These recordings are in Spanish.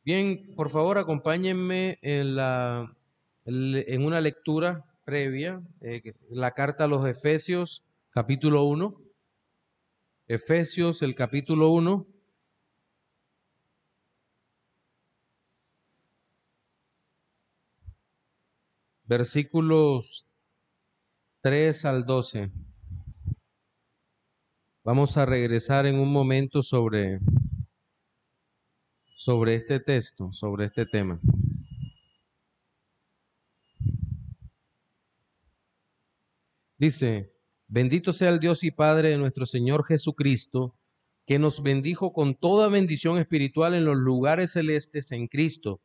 Bien, por favor, acompáñenme en una lectura previa, la carta a los Efesios, capítulo 1. Efesios, el capítulo 1, versículos 3 al 12. Vamos a regresar en un momento sobre este texto, sobre este tema. Dice: bendito sea el Dios y Padre de nuestro Señor Jesucristo, que nos bendijo con toda bendición espiritual en los lugares celestes en Cristo,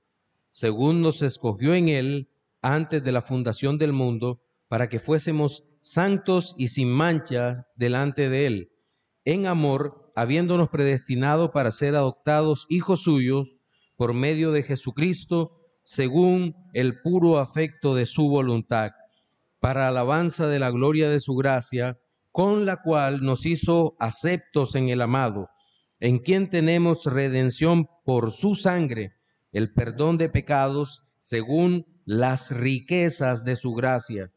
según nos escogió en Él antes de la fundación del mundo, para que fuésemos santos y sin mancha delante de Él, en amor, habiéndonos predestinado para ser adoptados hijos suyos por medio de Jesucristo, según el puro afecto de su voluntad, para alabanza de la gloria de su gracia, con la cual nos hizo aceptos en el amado, en quien tenemos redención por su sangre, el perdón de pecados, según las riquezas de su gracia,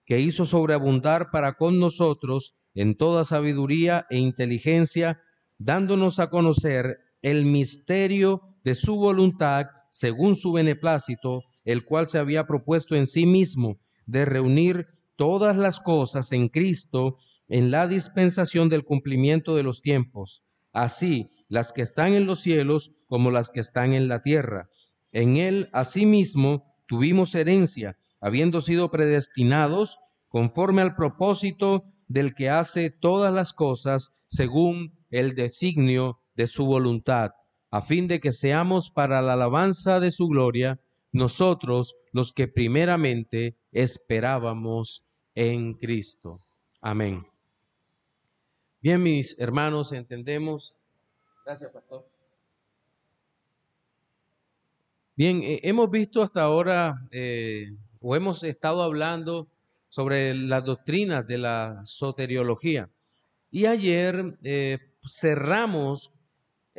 que hizo sobreabundar para con nosotros en toda sabiduría e inteligencia, dándonos a conocer el misterio de su voluntad, según su beneplácito, el cual se había propuesto en sí mismo de reunir todas las cosas en Cristo en la dispensación del cumplimiento de los tiempos, así las que están en los cielos como las que están en la tierra. En él, asimismo, tuvimos herencia, habiendo sido predestinados conforme al propósito del que hace todas las cosas según el designio de su voluntad, a fin de que seamos para la alabanza de su gloria, nosotros los que primeramente esperábamos en Cristo. Amén. Bien, mis hermanos, entendemos. Gracias, pastor. Bien, hemos visto hasta ahora, o hemos estado hablando sobre las doctrinas de la soteriología. Y ayer cerramos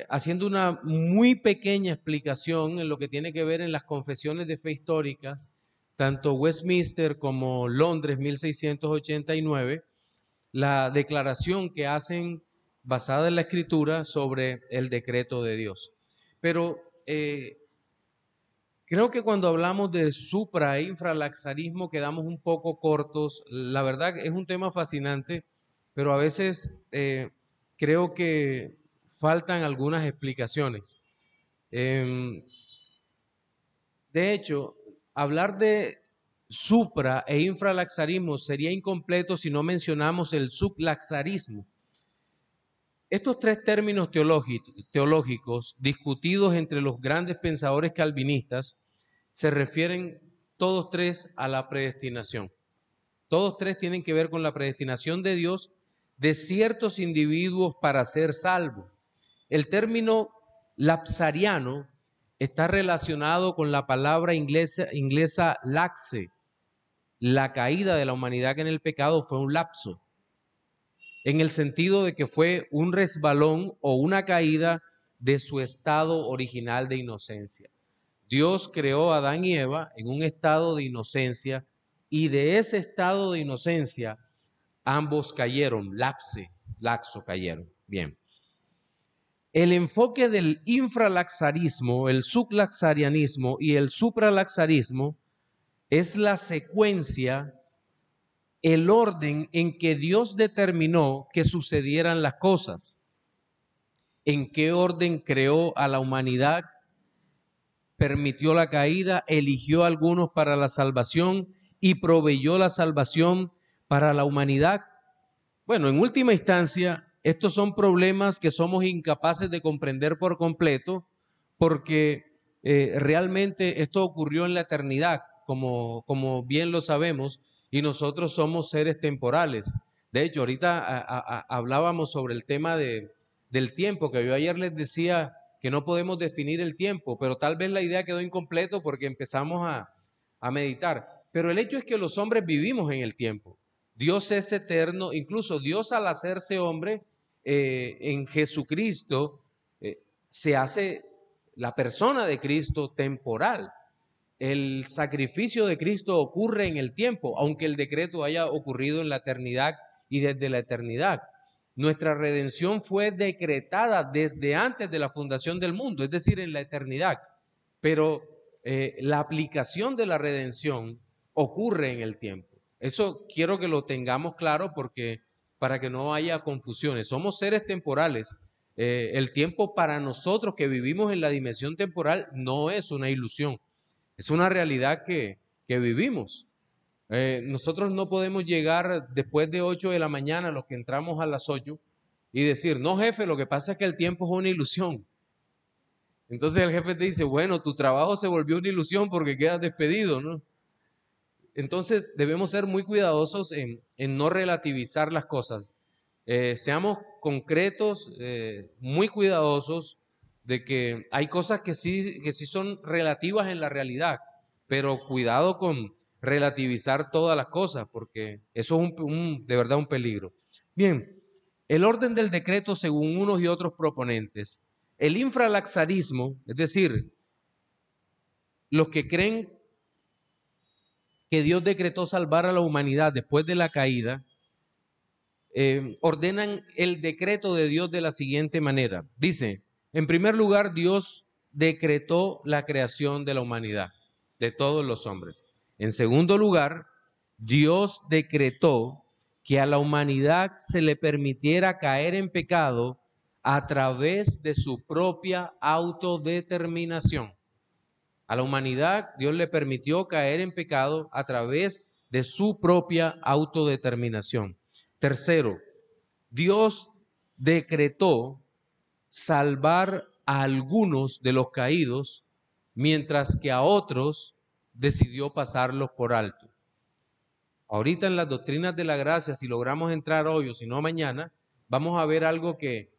haciendo una muy pequeña explicación en lo que tiene que ver en las confesiones de fe históricas, tanto Westminster como Londres 1689, la declaración que hacen basada en la escritura sobre el decreto de Dios. Pero creo que cuando hablamos de supra e infralaxarismo quedamos un poco cortos. La verdad es un tema fascinante, pero a veces creo que faltan algunas explicaciones. Eh, de hecho, hablar de supra e infralaxarismo sería incompleto si no mencionamos el sublaxarismo. Estos tres términos teológicos discutidos entre los grandes pensadores calvinistas se refieren todos tres a la predestinación. Todos tres tienen que ver con la predestinación de Dios de ciertos individuos para ser salvos. El término lapsariano está relacionado con la palabra inglesa laxe. La caída de la humanidad en el pecado fue un lapso, en el sentido de que fue un resbalón o una caída de su estado original de inocencia. Dios creó a Adán y Eva en un estado de inocencia y de ese estado de inocencia ambos cayeron, laxo cayeron. Bien. El enfoque del infralaxarismo, el sublaxarianismo y el supralaxarismo es la secuencia, el orden en que Dios determinó que sucedieran las cosas, en qué orden creó a la humanidad, permitió la caída, eligió a algunos para la salvación y proveyó la salvación para la humanidad. Bueno, en última instancia, estos son problemas que somos incapaces de comprender por completo porque realmente esto ocurrió en la eternidad, como bien lo sabemos, y nosotros somos seres temporales. De hecho, ahorita hablábamos sobre el tema del tiempo, que yo ayer les decía que no podemos definir el tiempo, pero tal vez la idea quedó incompleto porque empezamos a meditar. Pero el hecho es que los hombres vivimos en el tiempo. Dios es eterno, incluso Dios al hacerse hombre en Jesucristo se hace la persona de Cristo temporal. El sacrificio de Cristo ocurre en el tiempo, aunque el decreto haya ocurrido en la eternidad y desde la eternidad. Nuestra redención fue decretada desde antes de la fundación del mundo, es decir, en la eternidad. Pero la aplicación de la redención ocurre en el tiempo. Eso quiero que lo tengamos claro porque para que no haya confusiones. Somos seres temporales. El tiempo para nosotros que vivimos en la dimensión temporal no es una ilusión. Es una realidad que vivimos. Nosotros no podemos llegar después de 8 de la mañana, los que entramos a las 8, y decir, no jefe, lo que pasa es que el tiempo es una ilusión. Entonces el jefe te dice, bueno, tu trabajo se volvió una ilusión porque quedas despedido, ¿no? Entonces debemos ser muy cuidadosos en no relativizar las cosas. Seamos concretos, muy cuidadosos de que hay cosas que sí son relativas en la realidad, pero cuidado con relativizar todas las cosas, porque eso es de verdad un peligro. Bien, el orden del decreto según unos y otros proponentes. El infralaxarismo, es decir, los que creen que Dios decretó salvar a la humanidad después de la caída, ordenan el decreto de Dios de la siguiente manera. Dice, en primer lugar, Dios decretó la creación de la humanidad, de todos los hombres. En segundo lugar, Dios decretó que a la humanidad se le permitiera caer en pecado a través de su propia autodeterminación. A la humanidad Dios le permitió caer en pecado a través de su propia autodeterminación. Tercero, Dios decretó salvar a algunos de los caídos, mientras que a otros decidió pasarlos por alto. Ahorita en las doctrinas de la gracia, si logramos entrar hoy o si no mañana, vamos a ver algo que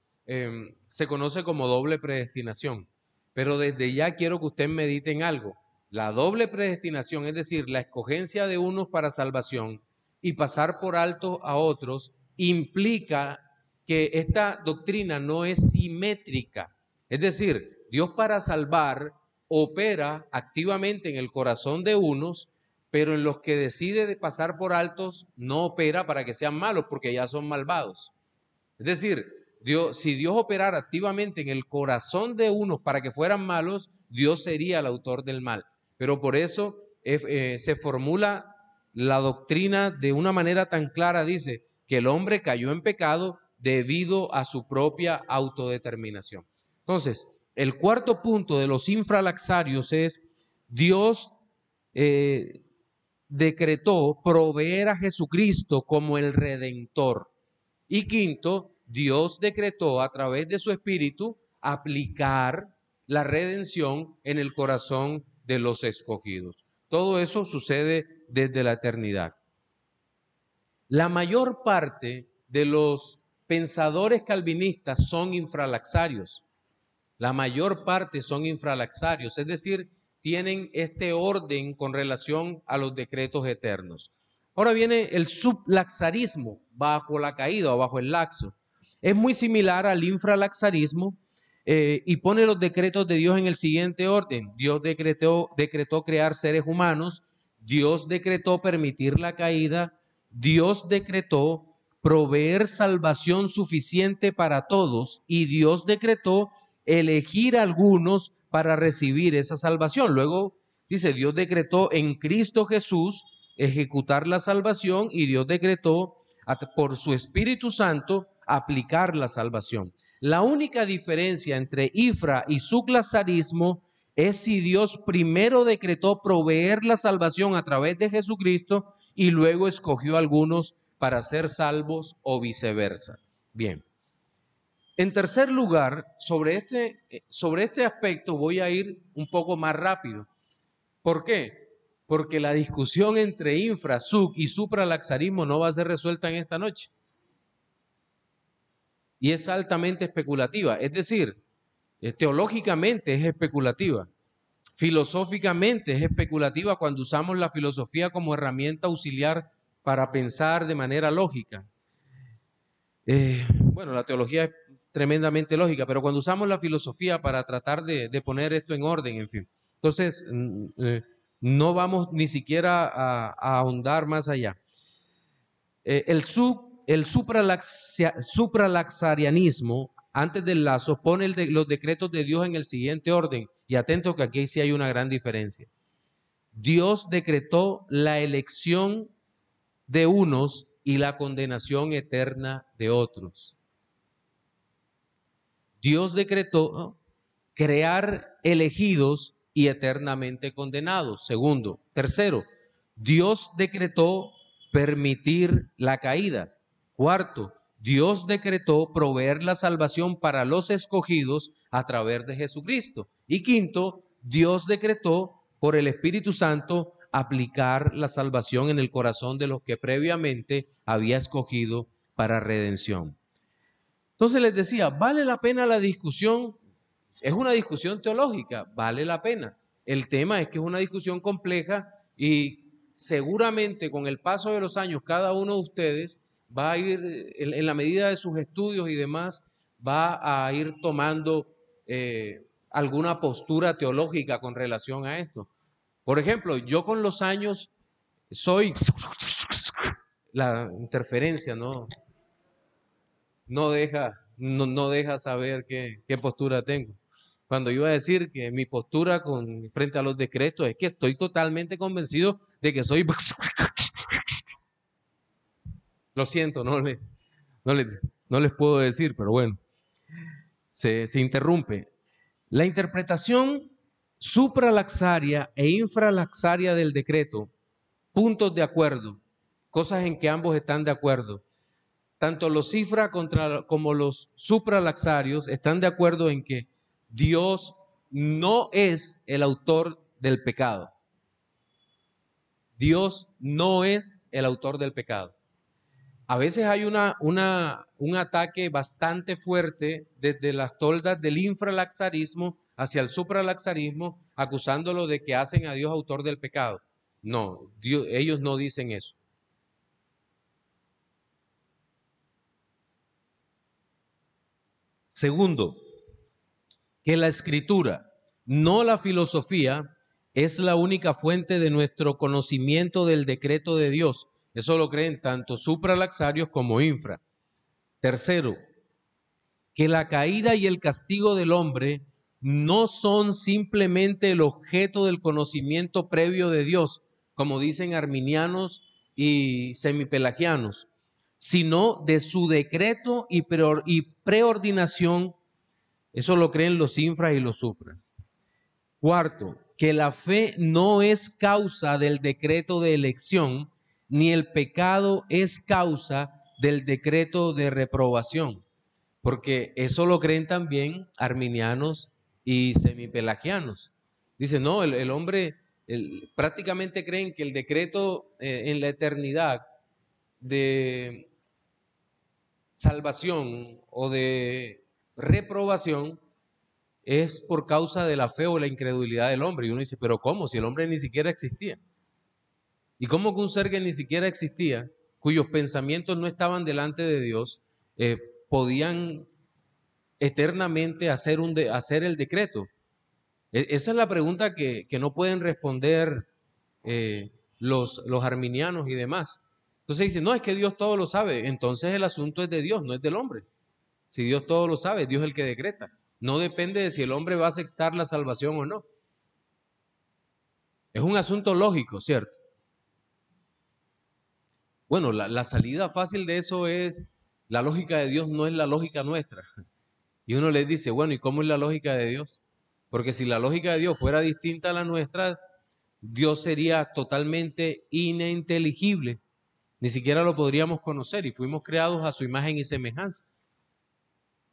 se conoce como doble predestinación. Pero desde ya quiero que usted medite en algo. La doble predestinación, es decir, la escogencia de unos para salvación y pasar por alto a otros, implica que esta doctrina no es simétrica. Es decir, Dios para salvar opera activamente en el corazón de unos, pero en los que decide de pasar por altos no opera para que sean malos, porque ya son malvados. Es decir, si Dios operara activamente en el corazón de unos para que fueran malos, Dios sería el autor del mal. Pero por eso se formula la doctrina de una manera tan clara, dice que el hombre cayó en pecado debido a su propia autodeterminación. Entonces, el cuarto punto de los infralaxarios es Dios decretó proveer a Jesucristo como el Redentor. Y quinto, Dios decretó a través de su Espíritu aplicar la redención en el corazón de los escogidos. Todo eso sucede desde la eternidad. La mayor parte de los pensadores calvinistas son infralaxarios. La mayor parte son infralaxarios, es decir, tienen este orden con relación a los decretos eternos. Ahora viene el sublaxarismo bajo la caída o bajo el laxo. Es muy similar al infralaxarismo y pone los decretos de Dios en el siguiente orden. Dios decretó crear seres humanos, Dios decretó permitir la caída, Dios decretó proveer salvación suficiente para todos y Dios decretó elegir a algunos para recibir esa salvación. Luego dice, Dios decretó en Cristo Jesús ejecutar la salvación y Dios decretó por su Espíritu Santo aplicar la salvación. La única diferencia entre infra y sublaxarismo es si Dios primero decretó proveer la salvación a través de Jesucristo y luego escogió a algunos para ser salvos o viceversa. Bien. En tercer lugar, sobre este aspecto voy a ir un poco más rápido. ¿Por qué? Porque la discusión entre infra, sub y supralaxarismo no va a ser resuelta en esta noche. Y es altamente especulativa, es decir, teológicamente es especulativa, filosóficamente es especulativa cuando usamos la filosofía como herramienta auxiliar para pensar de manera lógica. Bueno, la teología tremendamente lógica, pero cuando usamos la filosofía para tratar de poner esto en orden, en fin, entonces no vamos ni siquiera a ahondar más allá. El supralaxarianismo, antes del lazo, pone los decretos de Dios en el siguiente orden, y atento que aquí sí hay una gran diferencia. Dios decretó la elección de unos y la condenación eterna de otros. Dios decretó crear elegidos y eternamente condenados. Segundo. Tercero, Dios decretó permitir la caída. Cuarto, Dios decretó proveer la salvación para los escogidos a través de Jesucristo. Y quinto, Dios decretó por el Espíritu Santo aplicar la salvación en el corazón de los que previamente había escogido para redención. Entonces les decía, ¿vale la pena la discusión? Es una discusión teológica, vale la pena. El tema es que es una discusión compleja y seguramente con el paso de los años cada uno de ustedes va a ir, en la medida de sus estudios y demás, va a ir tomando alguna postura teológica con relación a esto. Por ejemplo, yo con los años soy la interferencia, no deja saber qué postura tengo. Cuando iba a decir que mi postura frente a los decretos es que estoy totalmente convencido de que soy... Lo siento, no les puedo decir, pero bueno, se interrumpe. La interpretación supralaxaria e infralaxaria del decreto, puntos de acuerdo, cosas en que ambos están de acuerdo. Tanto los cifra como los supralaxarios están de acuerdo en que Dios no es el autor del pecado. Dios no es el autor del pecado. A veces hay un ataque bastante fuerte desde las toldas del infralaxarismo hacia el supralaxarismo, acusándolo de que hacen a Dios autor del pecado. No, ellos no dicen eso. Segundo, que la escritura, no la filosofía, es la única fuente de nuestro conocimiento del decreto de Dios. Eso lo creen tanto supralaxarios como infra. Tercero, que la caída y el castigo del hombre no son simplemente el objeto del conocimiento previo de Dios, como dicen arminianos y semipelagianos, sino de su decreto y preordinación. Eso lo creen los infras y los supras. Cuarto, que la fe no es causa del decreto de elección, ni el pecado es causa del decreto de reprobación, porque eso lo creen también arminianos y semipelagianos. Dicen, no, el hombre prácticamente creen que el decreto en la eternidad de salvación o de reprobación es por causa de la fe o la incredulidad del hombre. Y uno dice, pero ¿cómo? Si el hombre ni siquiera existía. ¿Y cómo que un ser que ni siquiera existía, cuyos pensamientos no estaban delante de Dios, podían eternamente hacer el decreto? Esa es la pregunta que no pueden responder los arminianos y demás. Entonces dicen, no, es que Dios todo lo sabe. Entonces el asunto es de Dios, no es del hombre. Si Dios todo lo sabe, Dios es el que decreta. No depende de si el hombre va a aceptar la salvación o no. Es un asunto lógico, ¿cierto? Bueno, la salida fácil de eso es, la lógica de Dios no es la lógica nuestra. Y uno les dice, bueno, ¿y cómo es la lógica de Dios? Porque si la lógica de Dios fuera distinta a la nuestra, Dios sería totalmente ininteligible. Ni siquiera lo podríamos conocer y fuimos creados a su imagen y semejanza.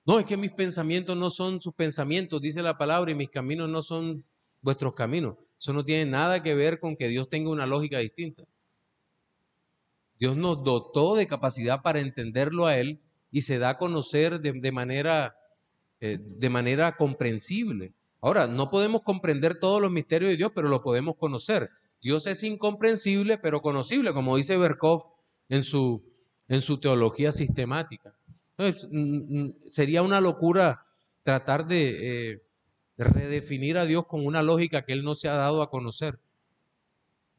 No, es que mis pensamientos no son sus pensamientos, dice la palabra, y mis caminos no son vuestros caminos. Eso no tiene nada que ver con que Dios tenga una lógica distinta. Dios nos dotó de capacidad para entenderlo a Él y se da a conocer de manera comprensible. Ahora, no podemos comprender todos los misterios de Dios, pero lo podemos conocer. Dios es incomprensible, pero conocible, como dice Berkov en su teología sistemática. Sería una locura tratar de redefinir a Dios con una lógica que Él no se ha dado a conocer.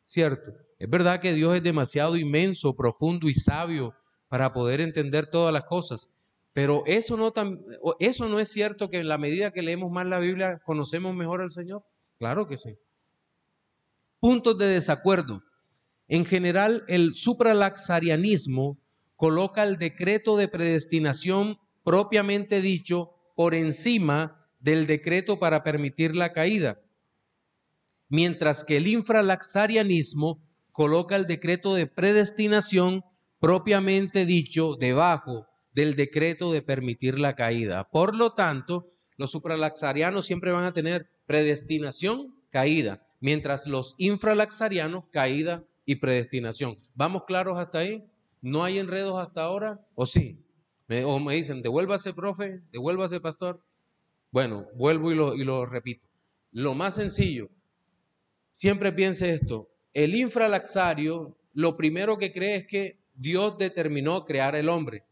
¿Cierto? Es verdad que Dios es demasiado inmenso, profundo y sabio para poder entender todas las cosas, pero eso no es cierto que en la medida que leemos más la Biblia conocemos mejor al Señor. Claro que sí. Puntos de desacuerdo. En general, el supralaxarianismo coloca el decreto de predestinación propiamente dicho por encima del decreto para permitir la caída, mientras que el infralaxarianismo coloca el decreto de predestinación propiamente dicho debajo del decreto de permitir la caída. Por lo tanto, los supralaxarianos siempre van a tener predestinación, caída, mientras los infralaxarianos, caída y predestinación. ¿Vamos claros hasta ahí? ¿No hay enredos hasta ahora? ¿O sí? O me dicen, devuélvase, profe, devuélvase, pastor. Bueno, vuelvo y lo repito. Lo más sencillo, siempre piense esto, el infralaxario lo primero que cree es que Dios determinó crear el hombre.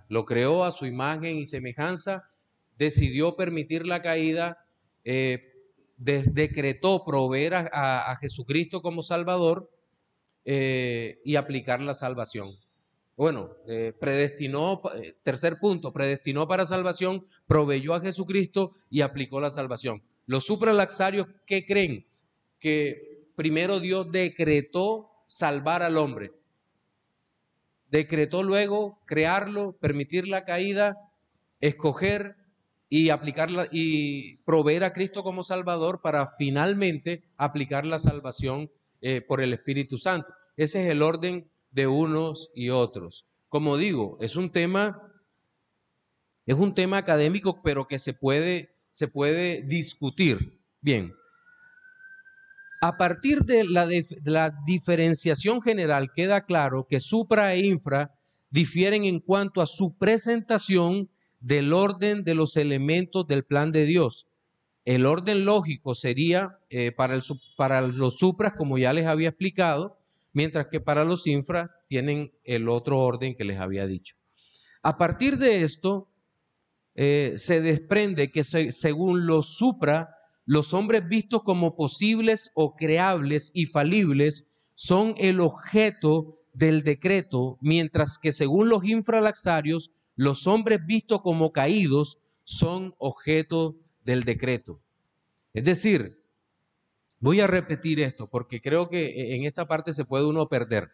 Lo creó a su imagen y semejanza, decidió permitir la caída, decretó proveer a Jesucristo como Salvador y aplicar la salvación. Bueno, predestinó, tercer punto, predestinó para salvación, proveyó a Jesucristo y aplicó la salvación. Los supralaxarios, ¿qué creen? Que primero Dios decretó salvar al hombre, decretó luego crearlo, permitir la caída, escoger y aplicarla y proveer a Cristo como Salvador para finalmente aplicar la salvación por el Espíritu Santo. Ese es el orden de unos y otros. Como digo, es un tema académico, pero que se puede discutir. Bien. A partir de la diferenciación general queda claro que supra e infra difieren en cuanto a su presentación del orden de los elementos del plan de Dios. El orden lógico sería para los supras, como ya les había explicado, mientras que para los infras tienen el otro orden que les había dicho. A partir de esto, se desprende que según los supra, los hombres vistos como posibles o creables y falibles son el objeto del decreto, mientras que según los infralaxarios, los hombres vistos como caídos son objeto del decreto. Es decir, voy a repetir esto porque creo que en esta parte se puede uno perder.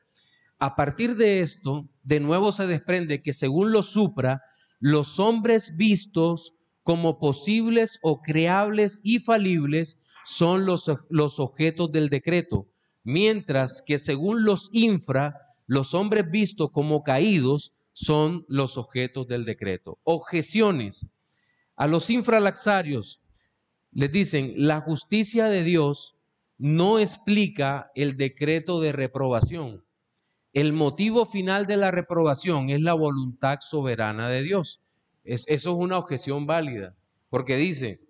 A partir de esto, de nuevo se desprende que según los supra, los hombres vistos como posibles o creables y falibles son los objetos del decreto, mientras que según los infra, los hombres vistos como caídos son los objetos del decreto. Objeciones. A los infralaxarios les dicen, la justicia de Dios no explica el decreto de reprobación. El motivo final de la reprobación es la voluntad soberana de Dios. Eso es una objeción válida, porque dice,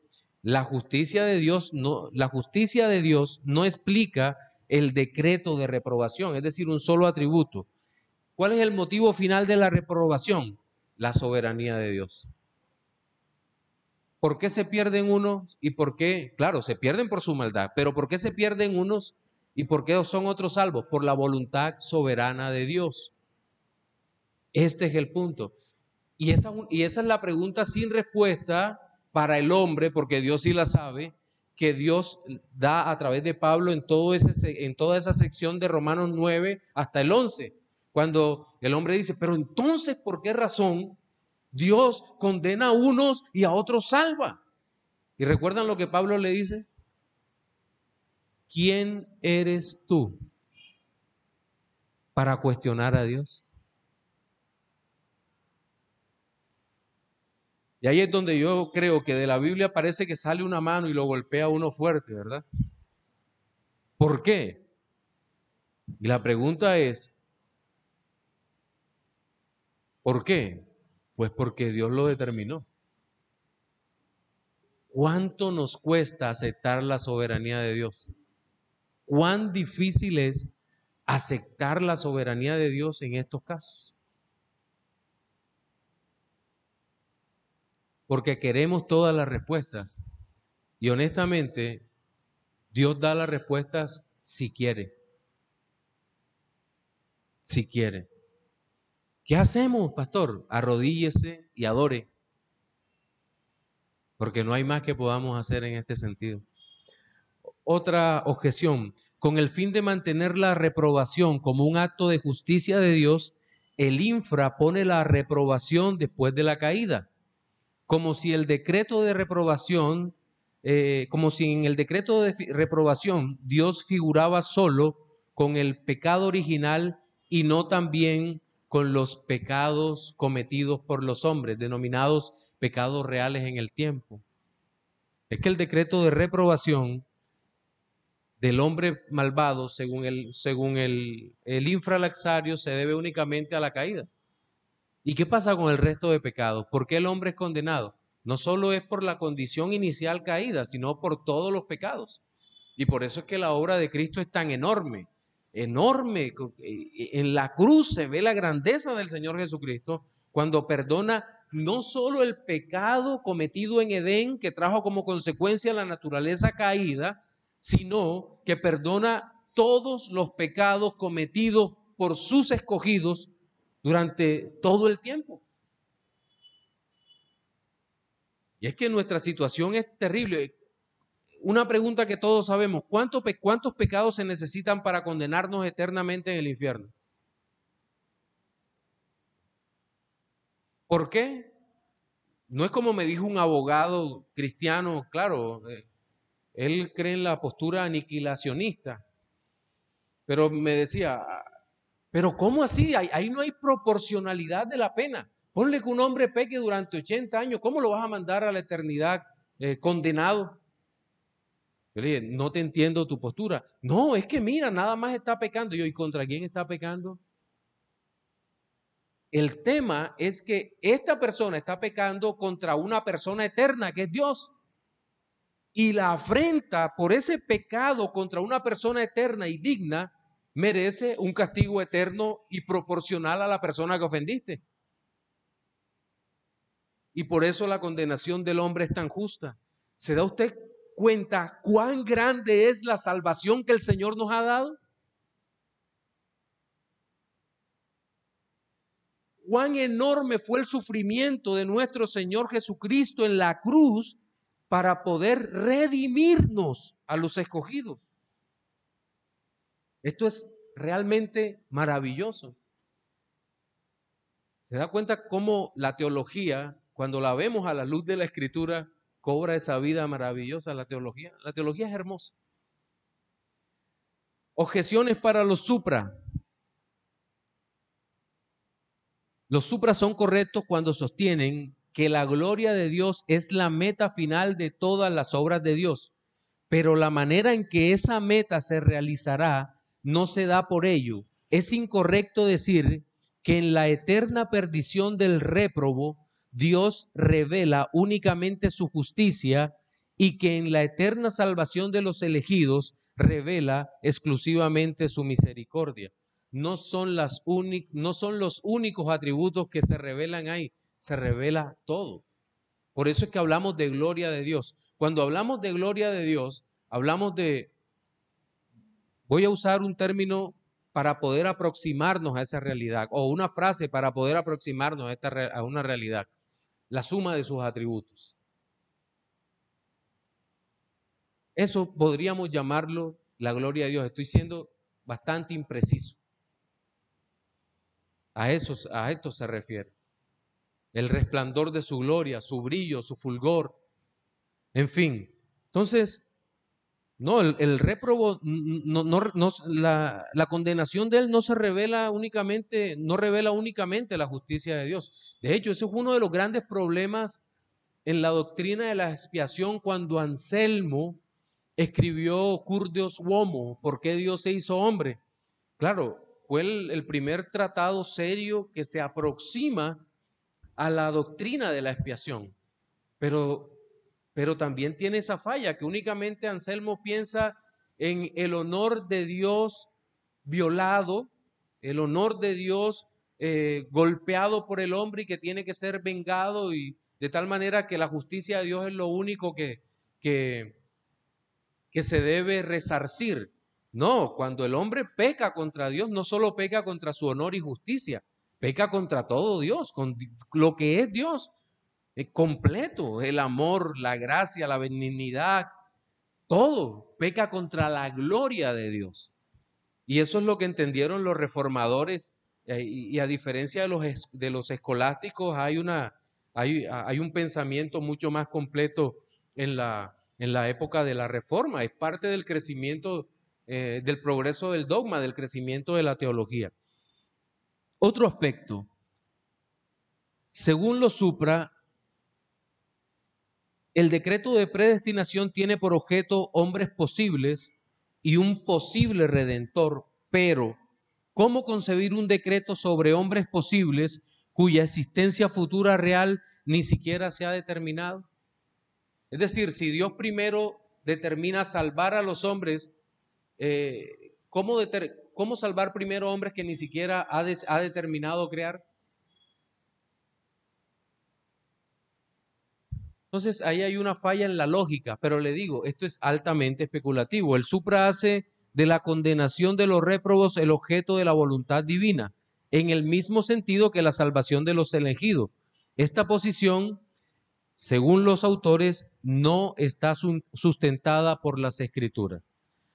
la justicia de Dios no explica el decreto de reprobación, es decir, un solo atributo. ¿Cuál es el motivo final de la reprobación? La soberanía de Dios. ¿Por qué se pierden unos y por qué? Claro, se pierden por su maldad, pero ¿por qué se pierden unos y por qué son otros salvos? Por la voluntad soberana de Dios. Este es el punto. Y esa es la pregunta sin respuesta para el hombre, porque Dios sí la sabe, que Dios da a través de Pablo en toda esa sección de Romanos 9 hasta el 11, cuando el hombre dice, pero entonces, ¿por qué razón Dios condena a unos y a otros salva? ¿Y recuerdan lo que Pablo le dice? ¿Quién eres tú para cuestionar a Dios? Y ahí es donde yo creo que de la Biblia parece que sale una mano y lo golpea uno fuerte, ¿verdad? ¿Por qué? Y la pregunta es, ¿por qué? Pues porque Dios lo determinó. ¿Cuánto nos cuesta aceptar la soberanía de Dios? ¿Cuán difícil es aceptar la soberanía de Dios en estos casos? porque queremos todas las respuestas. Y honestamente, Dios da las respuestas si quiere. Si quiere. ¿Qué hacemos, pastor? Arrodíllese y adore, porque no hay más que podamos hacer en este sentido. Otra objeción: con el fin de mantener la reprobación como un acto de justicia de Dios, el infra pone la reprobación después de la caída, como si el decreto de reprobación, como si en el decreto de reprobación Dios figuraba solo con el pecado original y no también con los pecados cometidos por los hombres, denominados pecados reales en el tiempo. Es que el decreto de reprobación del hombre malvado, según el infralaxario, se debe únicamente a la caída. ¿Y qué pasa con el resto de pecados? ¿Por qué el hombre es condenado? No solo es por la condición inicial caída, sino por todos los pecados. Y por eso es que la obra de Cristo es tan enorme, enorme. En la cruz se ve la grandeza del Señor Jesucristo cuando perdona no solo el pecado cometido en Edén, que trajo como consecuencia la naturaleza caída, sino que perdona todos los pecados cometidos por sus escogidos durante todo el tiempo. Y es que nuestra situación es terrible. Una pregunta que todos sabemos: ¿cuántos pecados se necesitan para condenarnos eternamente en el infierno? ¿Por qué? No es como me dijo un abogado cristiano, claro, él cree en la postura aniquilacionista, pero me decía, pero ¿cómo así? Ahí no hay proporcionalidad de la pena. Ponle que un hombre peque durante 80 años, ¿cómo lo vas a mandar a la eternidad condenado? Yo le dije, no te entiendo tu postura. No, es que mira, nada más está pecando. ¿Y contra quién está pecando? El tema es que esta persona está pecando contra una persona eterna, que es Dios. Y la afrenta por ese pecado contra una persona eterna y digna merece un castigo eterno y proporcional a la persona que ofendiste. Y por eso la condenación del hombre es tan justa. ¿Se da usted cuenta cuán grande es la salvación que el Señor nos ha dado? Cuán enorme fue el sufrimiento de nuestro Señor Jesucristo en la cruz para poder redimirnos a los escogidos. Esto es realmente maravilloso. ¿Se da cuenta cómo la teología, cuando la vemos a la luz de la Escritura, cobra esa vida maravillosa? La teología es hermosa. Objeciones para los supra. Los supras son correctos cuando sostienen que la gloria de Dios es la meta final de todas las obras de Dios, pero la manera en que esa meta se realizará no se da por ello. Es incorrecto decir que en la eterna perdición del réprobo Dios revela únicamente su justicia y que en la eterna salvación de los elegidos revela exclusivamente su misericordia. No son los únicos atributos que se revelan ahí, se revela todo. Por eso es que hablamos de gloria de Dios. Cuando hablamos de gloria de Dios, hablamos de, voy a usar un término para poder aproximarnos a esa realidad, o una frase para poder aproximarnos a una realidad: la suma de sus atributos. Eso podríamos llamarlo la gloria de Dios. Estoy siendo bastante impreciso. A esto se refiere. El resplandor de su gloria, su brillo, su fulgor, en fin. Entonces, no, el réprobo, la condenación de él no revela únicamente la justicia de Dios. De hecho, ese es uno de los grandes problemas en la doctrina de la expiación cuando Anselmo escribió Cur Deus Homo, ¿por qué Dios se hizo hombre? Claro, fue el primer tratado serio que se aproxima a la doctrina de la expiación, pero también tiene esa falla que únicamente Anselmo piensa en el honor de Dios violado, el honor de Dios golpeado por el hombre y que tiene que ser vengado, y de tal manera que la justicia de Dios es lo único que, que se debe resarcir. No, cuando el hombre peca contra Dios, no solo peca contra su honor y justicia, peca contra todo Dios, con lo que es Dios, completo, el amor, la gracia, la benignidad, todo, peca contra la gloria de Dios. Y eso es lo que entendieron los reformadores, y a diferencia de los escolásticos, hay un pensamiento mucho más completo en la época de la Reforma. Es parte del crecimiento, del progreso del dogma, del crecimiento de la teología. Otro aspecto, según los supra, el decreto de predestinación tiene por objeto hombres posibles y un posible redentor, pero ¿cómo concebir un decreto sobre hombres posibles cuya existencia futura real ni siquiera se ha determinado? Es decir, si Dios primero determina salvar a los hombres, ¿cómo salvar primero hombres que ni siquiera ha determinado crear? Entonces ahí hay una falla en la lógica, pero le digo, esto es altamente especulativo. El supra hace de la condenación de los réprobos el objeto de la voluntad divina, en el mismo sentido que la salvación de los elegidos. Esta posición, según los autores, no está sustentada por las escrituras.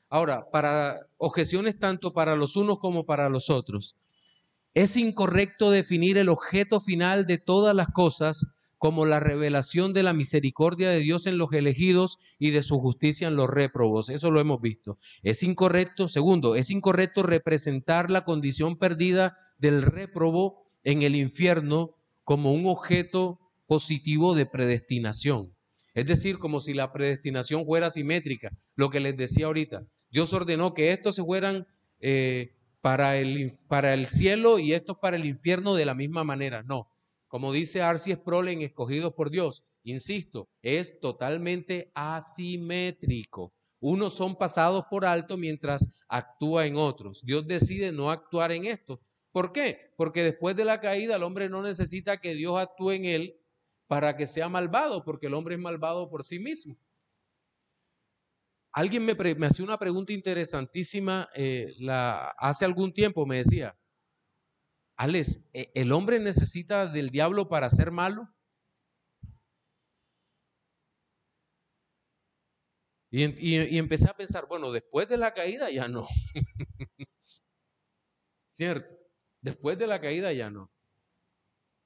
Ahora, para objeciones tanto para los unos como para los otros, es incorrecto definir el objeto final de todas las cosas como la revelación de la misericordia de Dios en los elegidos y de su justicia en los réprobos. Eso lo hemos visto. Es incorrecto, segundo, es incorrecto representar la condición perdida del réprobo en el infierno como un objeto positivo de predestinación. Es decir, como si la predestinación fuera simétrica, lo que les decía ahorita. Dios ordenó que estos se fueran para el cielo y estos para el infierno de la misma manera. No, como dice Arcis Sproul en Escogidos por Dios, insisto, es totalmente asimétrico. Unos son pasados por alto mientras actúa en otros. Dios decide no actuar en estos. ¿Por qué? Porque después de la caída el hombre no necesita que Dios actúe en él para que sea malvado, porque el hombre es malvado por sí mismo. Alguien me hacía una pregunta interesantísima hace algún tiempo, me decía, Alex, ¿el hombre necesita del diablo para ser malo? Y empecé a pensar, bueno, después de la caída ya no, ¿cierto? Después de la caída ya no.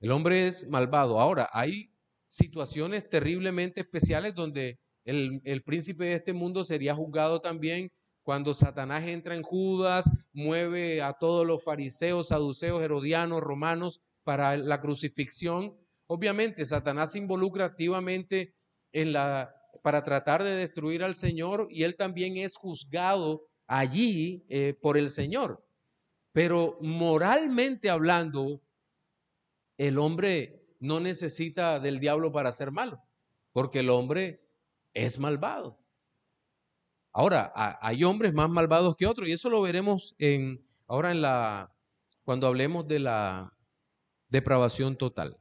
El hombre es malvado. Ahora, hay situaciones terriblemente especiales donde el príncipe de este mundo sería juzgado también cuando Satanás entra en Judas, mueve a todos los fariseos, saduceos, herodianos, romanos para la crucifixión. Obviamente, Satanás se involucra activamente para tratar de destruir al Señor y él también es juzgado allí por el Señor. Pero moralmente hablando, el hombre no necesita del diablo para ser malo, porque el hombre es malvado. Ahora, hay hombres más malvados que otros, y eso lo veremos ahora cuando hablemos de la depravación total.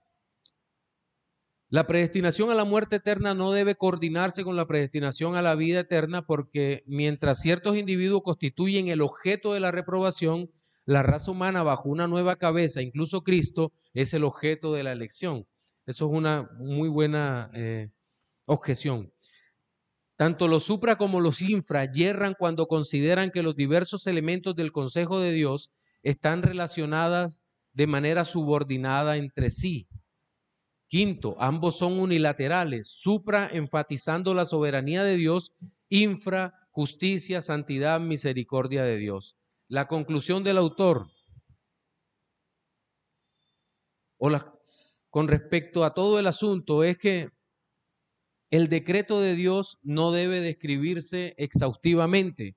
La predestinación a la muerte eterna no debe coordinarse con la predestinación a la vida eterna, porque mientras ciertos individuos constituyen el objeto de la reprobación, la raza humana bajo una nueva cabeza, incluso Cristo, es el objeto de la elección. Eso es una muy buena objeción. Tanto los supra como los infra yerran cuando consideran que los diversos elementos del consejo de Dios están relacionadas de manera subordinada entre sí. Quinto, ambos son unilaterales, supra enfatizando la soberanía de Dios, infra justicia, santidad, misericordia de Dios. La conclusión del autor con respecto a todo el asunto es que el decreto de Dios no debe describirse exhaustivamente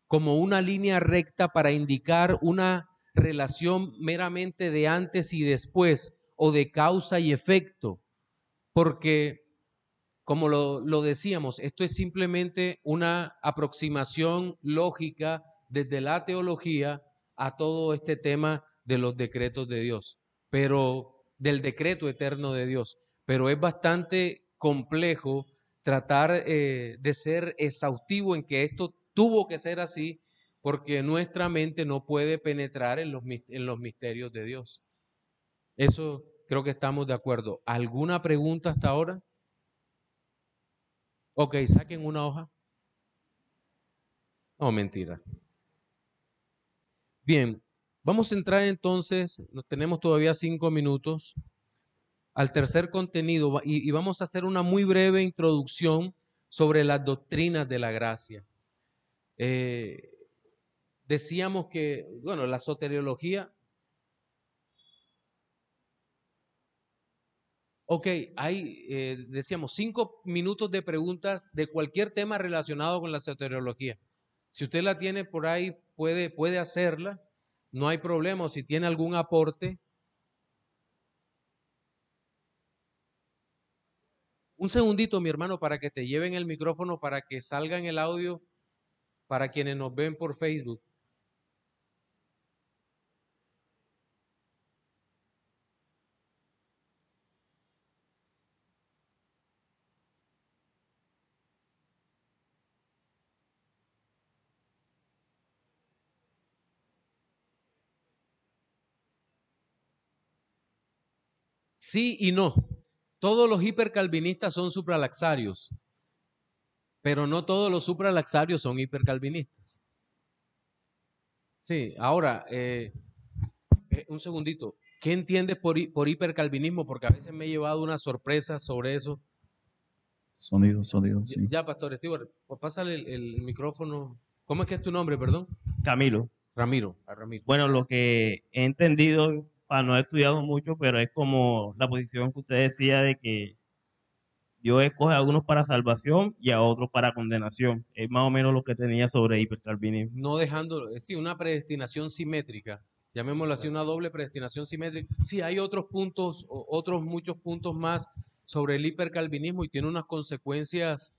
como una línea recta para indicar una relación meramente de antes y después o de causa y efecto, porque como lo decíamos, esto es simplemente una aproximación lógica desde la teología a todo este tema de los decretos de Dios, pero del decreto eterno de Dios. pero es bastante complejo tratar de ser exhaustivo en que esto tuvo que ser así, porque nuestra mente no puede penetrar en los misterios de Dios. Eso creo que estamos de acuerdo. ¿Alguna pregunta hasta ahora? Ok, saquen una hoja. No, mentira. Bien, vamos a entrar entonces, tenemos todavía 5 minutos, al tercer contenido y vamos a hacer una muy breve introducción sobre las doctrinas de la gracia. Eh, Decíamos que, bueno, la soteriología, ok, hay, decíamos, 5 minutos de preguntas de cualquier tema relacionado con la soteriología. Si usted la tiene por ahí, puede hacerla, no hay problema. O si tiene algún aporte, un segundito, mi hermano, para que te lleven el micrófono, para que salga en el audio para quienes nos ven por Facebook. Sí y no. Todos los hipercalvinistas son supralaxarios, pero no todos los supralaxarios son hipercalvinistas. Sí, ahora, un segundito. ¿Qué entiendes por hipercalvinismo? Porque a veces me he llevado una sorpresa sobre eso. Sonido, Ya, sí. ya, Pastor Stewart, pues pásale el micrófono. ¿Cómo es que es tu nombre, perdón? Camilo. Ramiro, a Ramiro. Bueno, lo que he entendido, no he estudiado mucho, pero es como la posición que usted decía de que Dios escoge a unos para salvación y a otros para condenación. Es más o menos lo que tenía sobre hipercalvinismo. No dejando, sí, una predestinación simétrica, llamémoslo así, una doble predestinación simétrica. Sí, hay otros puntos, otros muchos puntos más sobre el hipercalvinismo y tiene unas consecuencias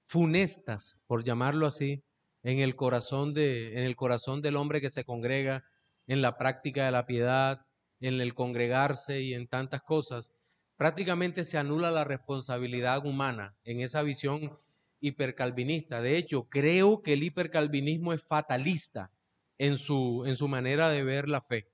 funestas, por llamarlo así, en el corazón del hombre que se congrega, en la práctica de la piedad, en el congregarse y en tantas cosas. Prácticamente se anula la responsabilidad humana en esa visión hipercalvinista. De hecho, creo que el hipercalvinismo es fatalista en su manera de ver la fe.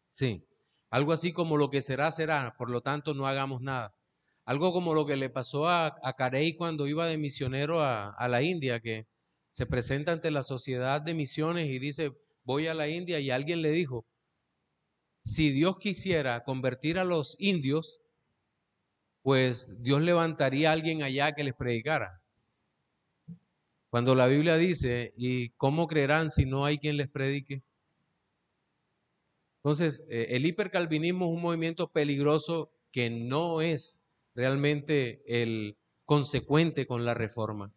Sí, algo así como lo que será, será, por lo tanto no hagamos nada. Algo como lo que le pasó a Carey cuando iba de misionero a la India, que se presenta ante la sociedad de misiones y dice, voy a la India, y alguien le dijo, si Dios quisiera convertir a los indios, pues Dios levantaría a alguien allá que les predicara. Cuando la Biblia dice, ¿y cómo creerán si no hay quien les predique? Entonces, el hipercalvinismo es un movimiento peligroso que no es realmente el consecuente con la reforma.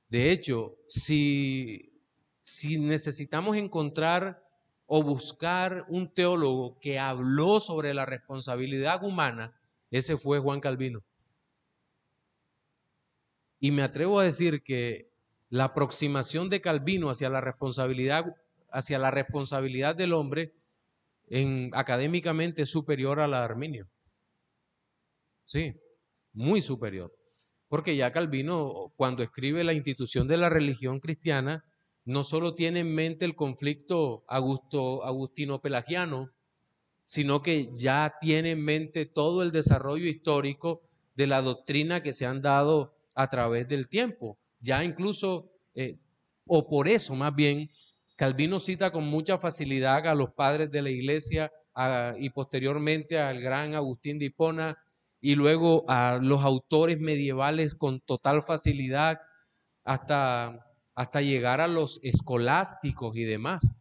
De hecho, si necesitamos encontrar o buscar un teólogo que habló sobre la responsabilidad humana, ese fue Juan Calvino. Y me atrevo a decir que la aproximación de Calvino hacia la responsabilidad del hombre académicamente es superior a la de Arminio. Sí, muy superior. Porque ya Calvino, cuando escribe la institución de la religión cristiana, no solo tiene en mente el conflicto agustino-pelagiano, sino que ya tiene en mente todo el desarrollo histórico de la doctrina que se han dado a través del tiempo. Ya incluso, o por eso más bien, Calvino cita con mucha facilidad a los padres de la iglesia y posteriormente al gran Agustín de Hipona y luego a los autores medievales con total facilidad hasta llegar a los escolásticos y demás.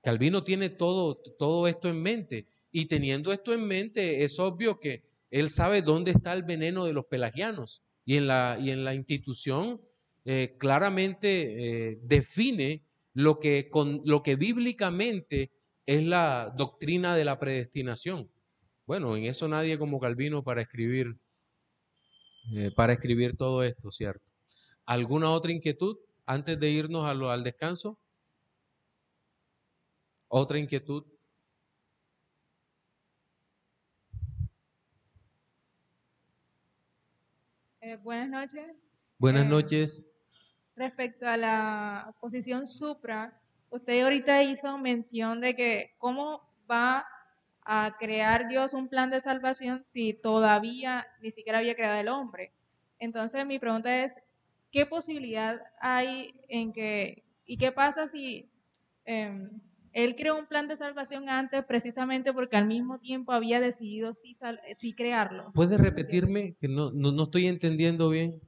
Calvino tiene todo esto en mente y teniendo esto en mente es obvio que él sabe dónde está el veneno de los pelagianos y en la institución claramente define lo que bíblicamente es la doctrina de la predestinación. Bueno, en eso nadie como Calvino para escribir todo esto, ¿cierto? ¿Alguna otra inquietud antes de irnos al descanso? ¿Otra inquietud? Buenas noches. Buenas Eh, noches. Respecto a la posición supra, usted ahorita hizo mención de que cómo va a crear Dios un plan de salvación si todavía ni siquiera había creado el hombre. Entonces mi pregunta es, ¿qué posibilidad hay en que, y qué pasa si él creó un plan de salvación antes precisamente porque al mismo tiempo había decidido sí crearlo? ¿Puedes ¿Sí me entiende? repetirme? Que no estoy entendiendo bien.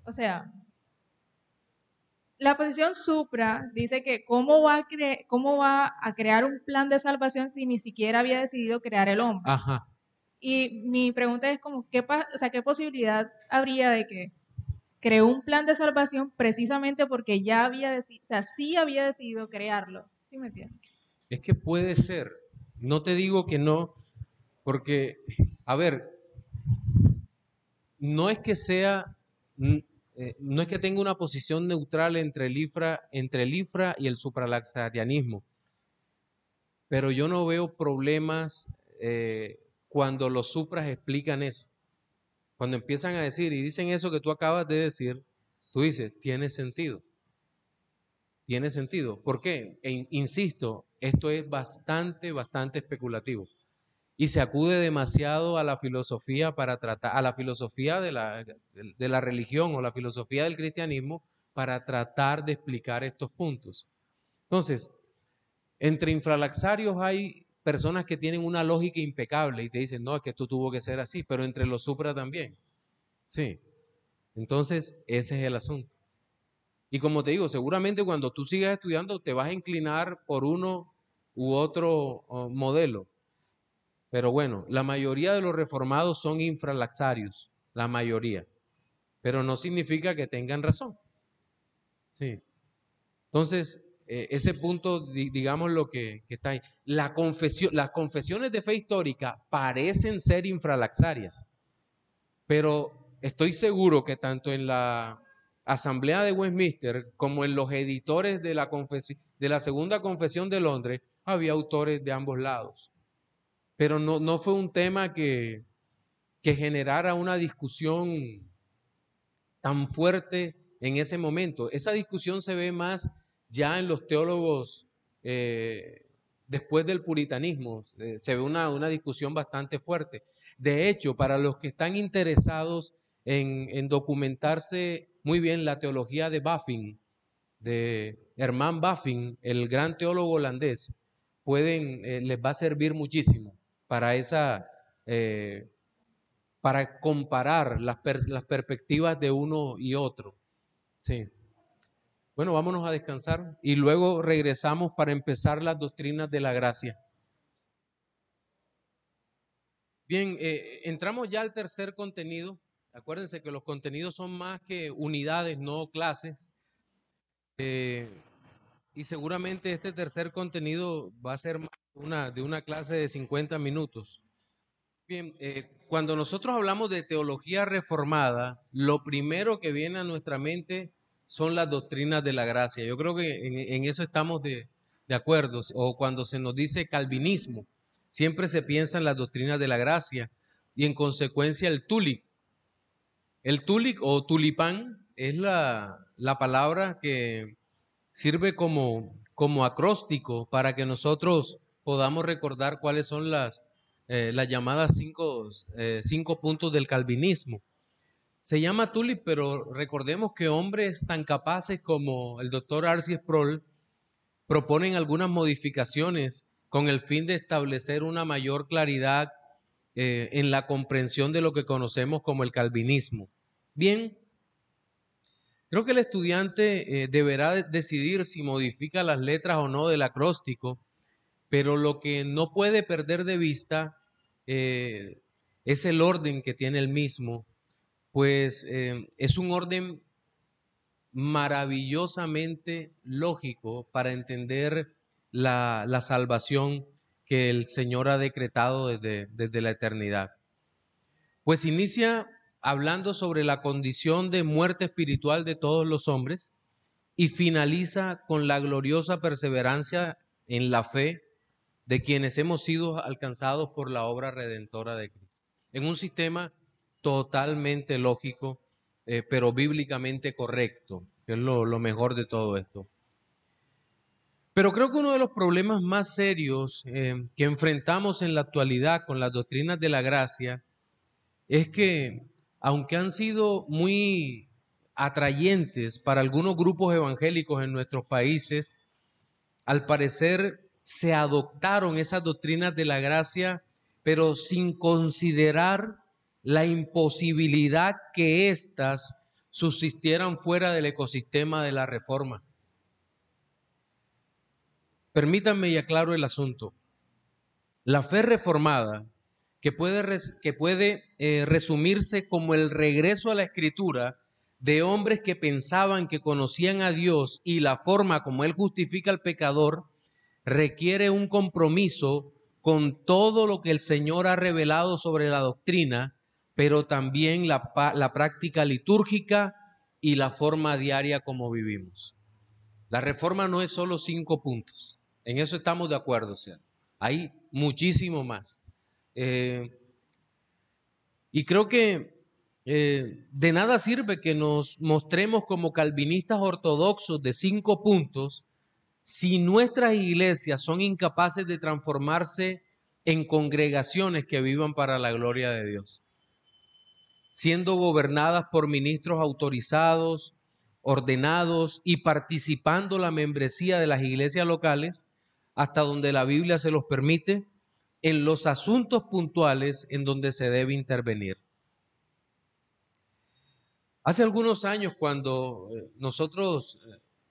O sea, la posición supra dice que cómo va a crear un plan de salvación si ni siquiera había decidido crear el hombre. Ajá. Y mi pregunta es como, o sea, ¿qué posibilidad habría de que creó un plan de salvación precisamente porque ya había decidido, o sea, sí había decidido crearlo? ¿Sí me entiendes? Es que puede ser. No te digo que no, porque, a ver, no es que sea, no es que tenga una posición neutral entre el IFRA y el supralaxarianismo, pero yo no veo problemas cuando los supras explican eso. Cuando empiezan a decir y dicen eso que tú acabas de decir, tú dices, tiene sentido. Tiene sentido. ¿Por qué? Insisto, esto es bastante especulativo. Y se acude demasiado a la filosofía para tratar, a la filosofía de la religión o la filosofía del cristianismo para tratar de explicar estos puntos. Entonces, entre infralaxarios hay personas que tienen una lógica impecable y te dicen, no, es que esto tuvo que ser así, pero entre los supra también. Sí. Entonces, ese es el asunto. Y como te digo, seguramente cuando tú sigas estudiando te vas a inclinar por uno u otro modelo. Pero bueno, la mayoría de los reformados son infralaxarios, la mayoría. Pero no significa que tengan razón. Sí. Entonces, ese punto, digamos lo que está ahí. Las confesiones de fe histórica parecen ser infralaxarias, pero estoy seguro que tanto en la Asamblea de Westminster como en los editores de la Segunda Confesión de Londres había autores de ambos lados. Pero no fue un tema que generara una discusión tan fuerte en ese momento. Esa discusión se ve más ya en los teólogos después del puritanismo. Se ve una discusión bastante fuerte. De hecho, para los que están interesados en documentarse muy bien la teología de Baffin, de Herman Baffin, el gran teólogo holandés, les va a servir muchísimo para para comparar las perspectivas de uno y otro. Sí. Bueno, vámonos a descansar y luego regresamos para empezar las doctrinas de la gracia. Bien, entramos ya al tercer contenido. Acuérdense que los contenidos son más que unidades, no clases. Y seguramente este tercer contenido va a ser de una clase de 50 minutos. Bien, cuando nosotros hablamos de teología reformada, lo primero que viene a nuestra mente son las doctrinas de la gracia. Yo creo que en eso estamos de acuerdo. O cuando se nos dice calvinismo, siempre se piensa en las doctrinas de la gracia y en consecuencia el tulic. El tulic o tulipán es la palabra que sirve como acróstico para que nosotros podamos recordar cuáles son las llamadas cinco puntos del calvinismo. Se llama tulip, pero recordemos que hombres tan capaces como el doctor Arcis Sproul proponen algunas modificaciones con el fin de establecer una mayor claridad en la comprensión de lo que conocemos como el calvinismo. Bien, creo que el estudiante deberá decidir si modifica las letras o no del acróstico, pero lo que no puede perder de vista es el orden que tiene el mismo, pues es un orden maravillosamente lógico para entender la salvación que el Señor ha decretado desde la eternidad. Pues inicia hablando sobre la condición de muerte espiritual de todos los hombres y finaliza con la gloriosa perseverancia en la fe de quienes hemos sido alcanzados por la obra redentora de Cristo. En un sistema totalmente lógico, pero bíblicamente correcto, que es lo mejor de todo esto. Pero creo que uno de los problemas más serios que enfrentamos en la actualidad con las doctrinas de la gracia es que, aunque han sido muy atrayentes para algunos grupos evangélicos en nuestros países, al parecer se adoptaron esas doctrinas de la gracia, pero sin considerar la imposibilidad que éstas subsistieran fuera del ecosistema de la Reforma. Permítanme y aclaro el asunto. La fe reformada, que puede resumirse como el regreso a la Escritura de hombres que pensaban que conocían a Dios y la forma como Él justifica al pecador, requiere un compromiso con todo lo que el Señor ha revelado sobre la doctrina, pero también la práctica litúrgica y la forma diaria como vivimos. La reforma no es solo 5 puntos, en eso estamos de acuerdo, ¿cierto? Hay muchísimo más. Y creo que de nada sirve que nos mostremos como calvinistas ortodoxos de 5 puntos si nuestras iglesias son incapaces de transformarse en congregaciones que vivan para la gloria de Dios, siendo gobernadas por ministros autorizados, ordenados y participando la membresía de las iglesias locales hasta donde la Biblia se los permite, en los asuntos puntuales en donde se debe intervenir. Hace algunos años, cuando nosotros,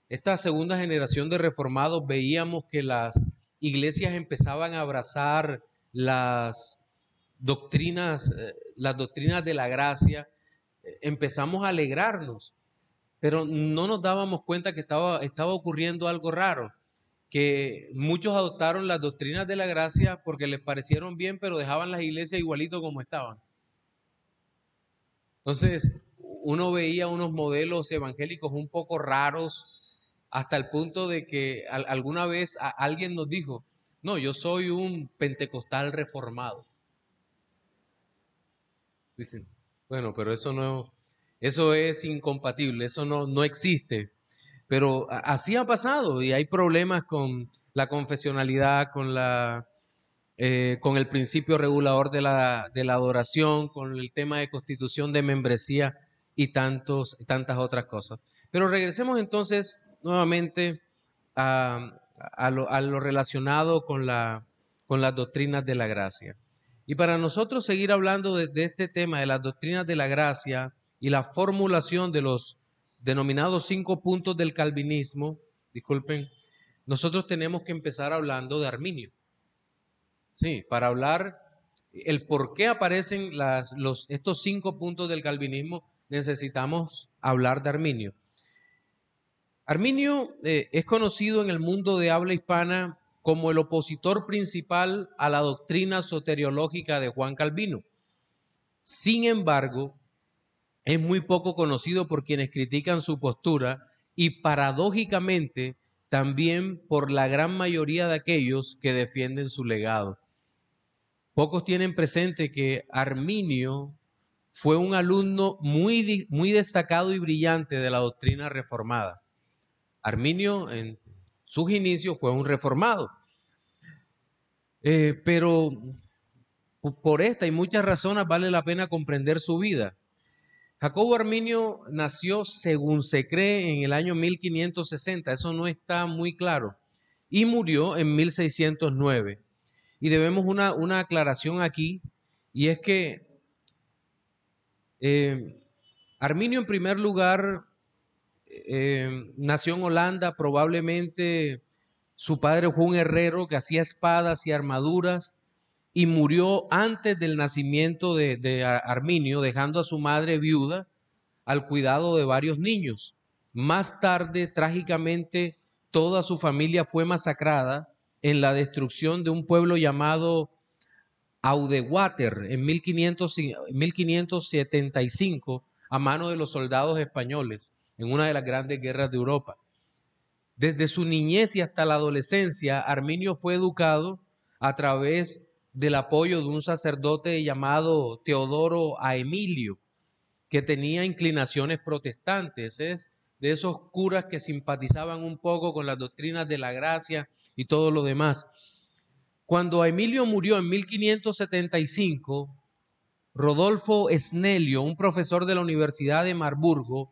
esta segunda generación de reformados, veíamos que las iglesias empezaban a abrazar las doctrinas de la gracia, empezamos a alegrarnos, pero no nos dábamos cuenta que estaba ocurriendo algo raro, que muchos adoptaron las doctrinas de la gracia porque les parecieron bien, pero dejaban las iglesias igualito como estaban. Entonces, uno veía unos modelos evangélicos un poco raros, hasta el punto de que alguna vez alguien nos dijo, no, yo soy un pentecostal reformado. Dicen, bueno, pero eso es incompatible, eso no existe. Pero así ha pasado y hay problemas con la confesionalidad, con el principio regulador de la adoración, con el tema de constitución de membresía y tantas otras cosas. Pero regresemos entonces nuevamente a lo relacionado con las doctrinas de la gracia. Y para nosotros seguir hablando de este tema de las doctrinas de la gracia y la formulación de los denominados 5 puntos del calvinismo, disculpen, nosotros tenemos que empezar hablando de Arminio. Sí, para hablar el por qué aparecen estos 5 puntos del calvinismo, necesitamos hablar de Arminio. Arminio es conocido en el mundo de habla hispana como el opositor principal a la doctrina soteriológica de Juan Calvino. Sin embargo, es muy poco conocido por quienes critican su postura y paradójicamente también por la gran mayoría de aquellos que defienden su legado. Pocos tienen presente que Arminio fue un alumno muy destacado y brillante de la doctrina reformada. Arminio en sus inicios fue un reformado, pero por esta y muchas razones vale la pena comprender su vida. Jacobo Arminio nació, según se cree, en el año 1560, eso no está muy claro, y murió en 1609. Y debemos una aclaración aquí, y es que Arminio, en primer lugar, nació en Holanda. Probablemente su padre fue un herrero que hacía espadas y armaduras, y murió antes del nacimiento de Arminio, dejando a su madre viuda al cuidado de varios niños. Más tarde, trágicamente, toda su familia fue masacrada en la destrucción de un pueblo llamado Audewater en 1575 a mano de los soldados españoles en una de las grandes guerras de Europa. Desde su niñez y hasta la adolescencia, Arminio fue educado a través del apoyo de un sacerdote llamado Teodoro a Emilio, que tenía inclinaciones protestantes, es de esos curas que simpatizaban un poco con las doctrinas de la gracia y todo lo demás. Cuando Emilio murió en 1575, Rodolfo Snelio, un profesor de la Universidad de Marburgo,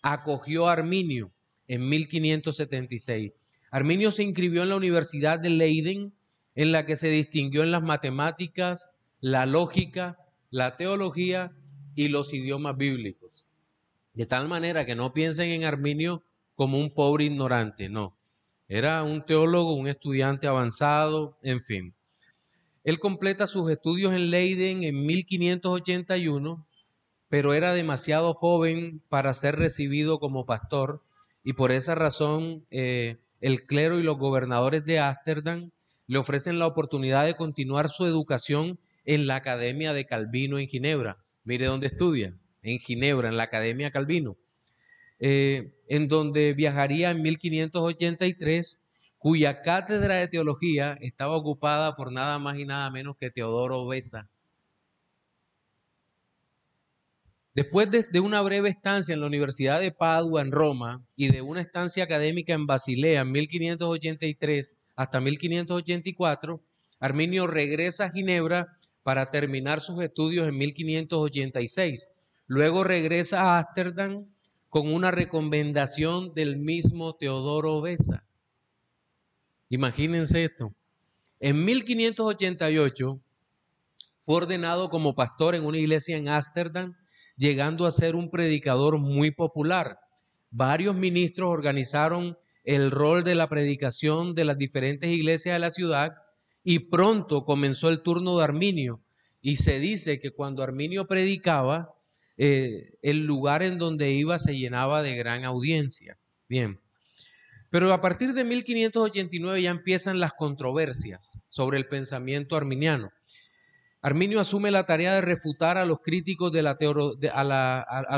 acogió a Arminio en 1576. Arminio se inscribió en la Universidad de Leiden, en la que se distinguió en las matemáticas, la lógica, la teología y los idiomas bíblicos. De tal manera que no piensen en Arminio como un pobre ignorante, no. Era un teólogo, un estudiante avanzado, en fin. Él completa sus estudios en Leiden en 1581, pero era demasiado joven para ser recibido como pastor y por esa razón el clero y los gobernadores de Ámsterdam le ofrecen la oportunidad de continuar su educación en la Academia de Calvino en Ginebra. Mire dónde estudia, en Ginebra, en la Academia Calvino, en donde viajaría en 1583, cuya cátedra de teología estaba ocupada por nada más y nada menos que Teodoro Beza. Después de una breve estancia en la Universidad de Padua, en Roma, y de una estancia académica en Basilea en 1583 hasta 1584, Arminio regresa a Ginebra para terminar sus estudios en 1586. Luego regresa a Ámsterdam con una recomendación del mismo Teodoro Beza. Imagínense esto. En 1588 fue ordenado como pastor en una iglesia en Ámsterdam, llegando a ser un predicador muy popular. Varios ministros organizaron el rol de la predicación de las diferentes iglesias de la ciudad y pronto comenzó el turno de Arminio. Y se dice que cuando Arminio predicaba, el lugar en donde iba se llenaba de gran audiencia. Bien. Pero a partir de 1589 ya empiezan las controversias sobre el pensamiento arminiano. Arminio asume la tarea de refutar a los críticos de la,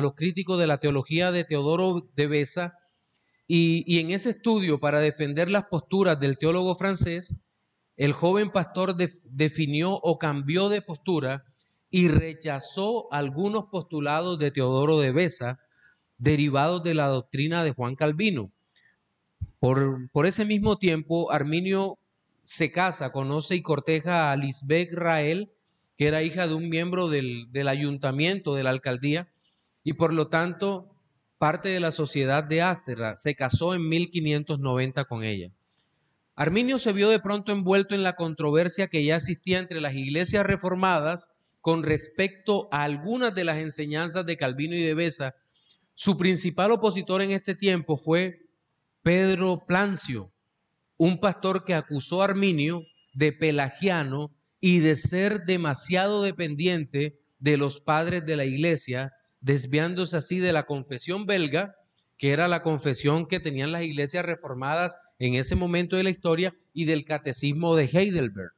los críticos de la teología de Teodoro de Beza y en ese estudio para defender las posturas del teólogo francés, el joven pastor definió o cambió de postura y rechazó algunos postulados de Teodoro de Beza derivados de la doctrina de Juan Calvino. Por ese mismo tiempo, Arminio se casa, conoce y corteja a Lisbeth Rael, que era hija de un miembro del ayuntamiento, de la alcaldía, y por lo tanto parte de la sociedad de Ámsterdam. Se casó en 1590 con ella. Arminio se vio de pronto envuelto en la controversia que ya existía entre las iglesias reformadas con respecto a algunas de las enseñanzas de Calvino y de Beza. Su principal opositor en este tiempo fue Pedro Plancio, un pastor que acusó a Arminio de pelagiano y de ser demasiado dependiente de los padres de la iglesia, desviándose así de la confesión belga, que era la confesión que tenían las iglesias reformadas en ese momento de la historia, y del catecismo de Heidelberg.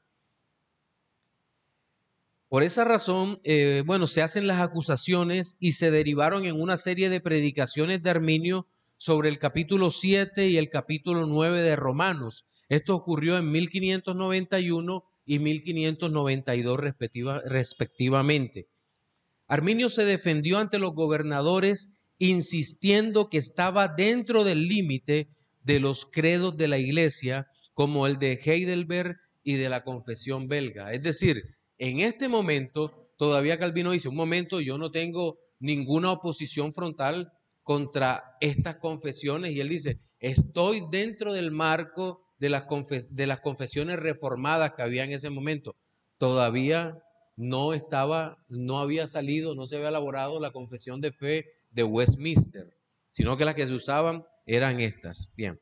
Por esa razón, se hacen las acusaciones y se derivaron en una serie de predicaciones de Arminio sobre el capítulo 7 y el capítulo 9 de Romanos. Esto ocurrió en 1591 y 1592 respectivamente. Arminio se defendió ante los gobernadores insistiendo que estaba dentro del límite de los credos de la iglesia, como el de Heidelberg y de la confesión belga. Es decir, en este momento, todavía Calvino dice, un momento, yo no tengo ninguna oposición frontal contra estas confesiones, y él dice, estoy dentro del marco de las confesiones reformadas que había en ese momento. Todavía no había salido, no se había elaborado la confesión de fe de Westminster, sino que las que se usaban eran estas. Bien.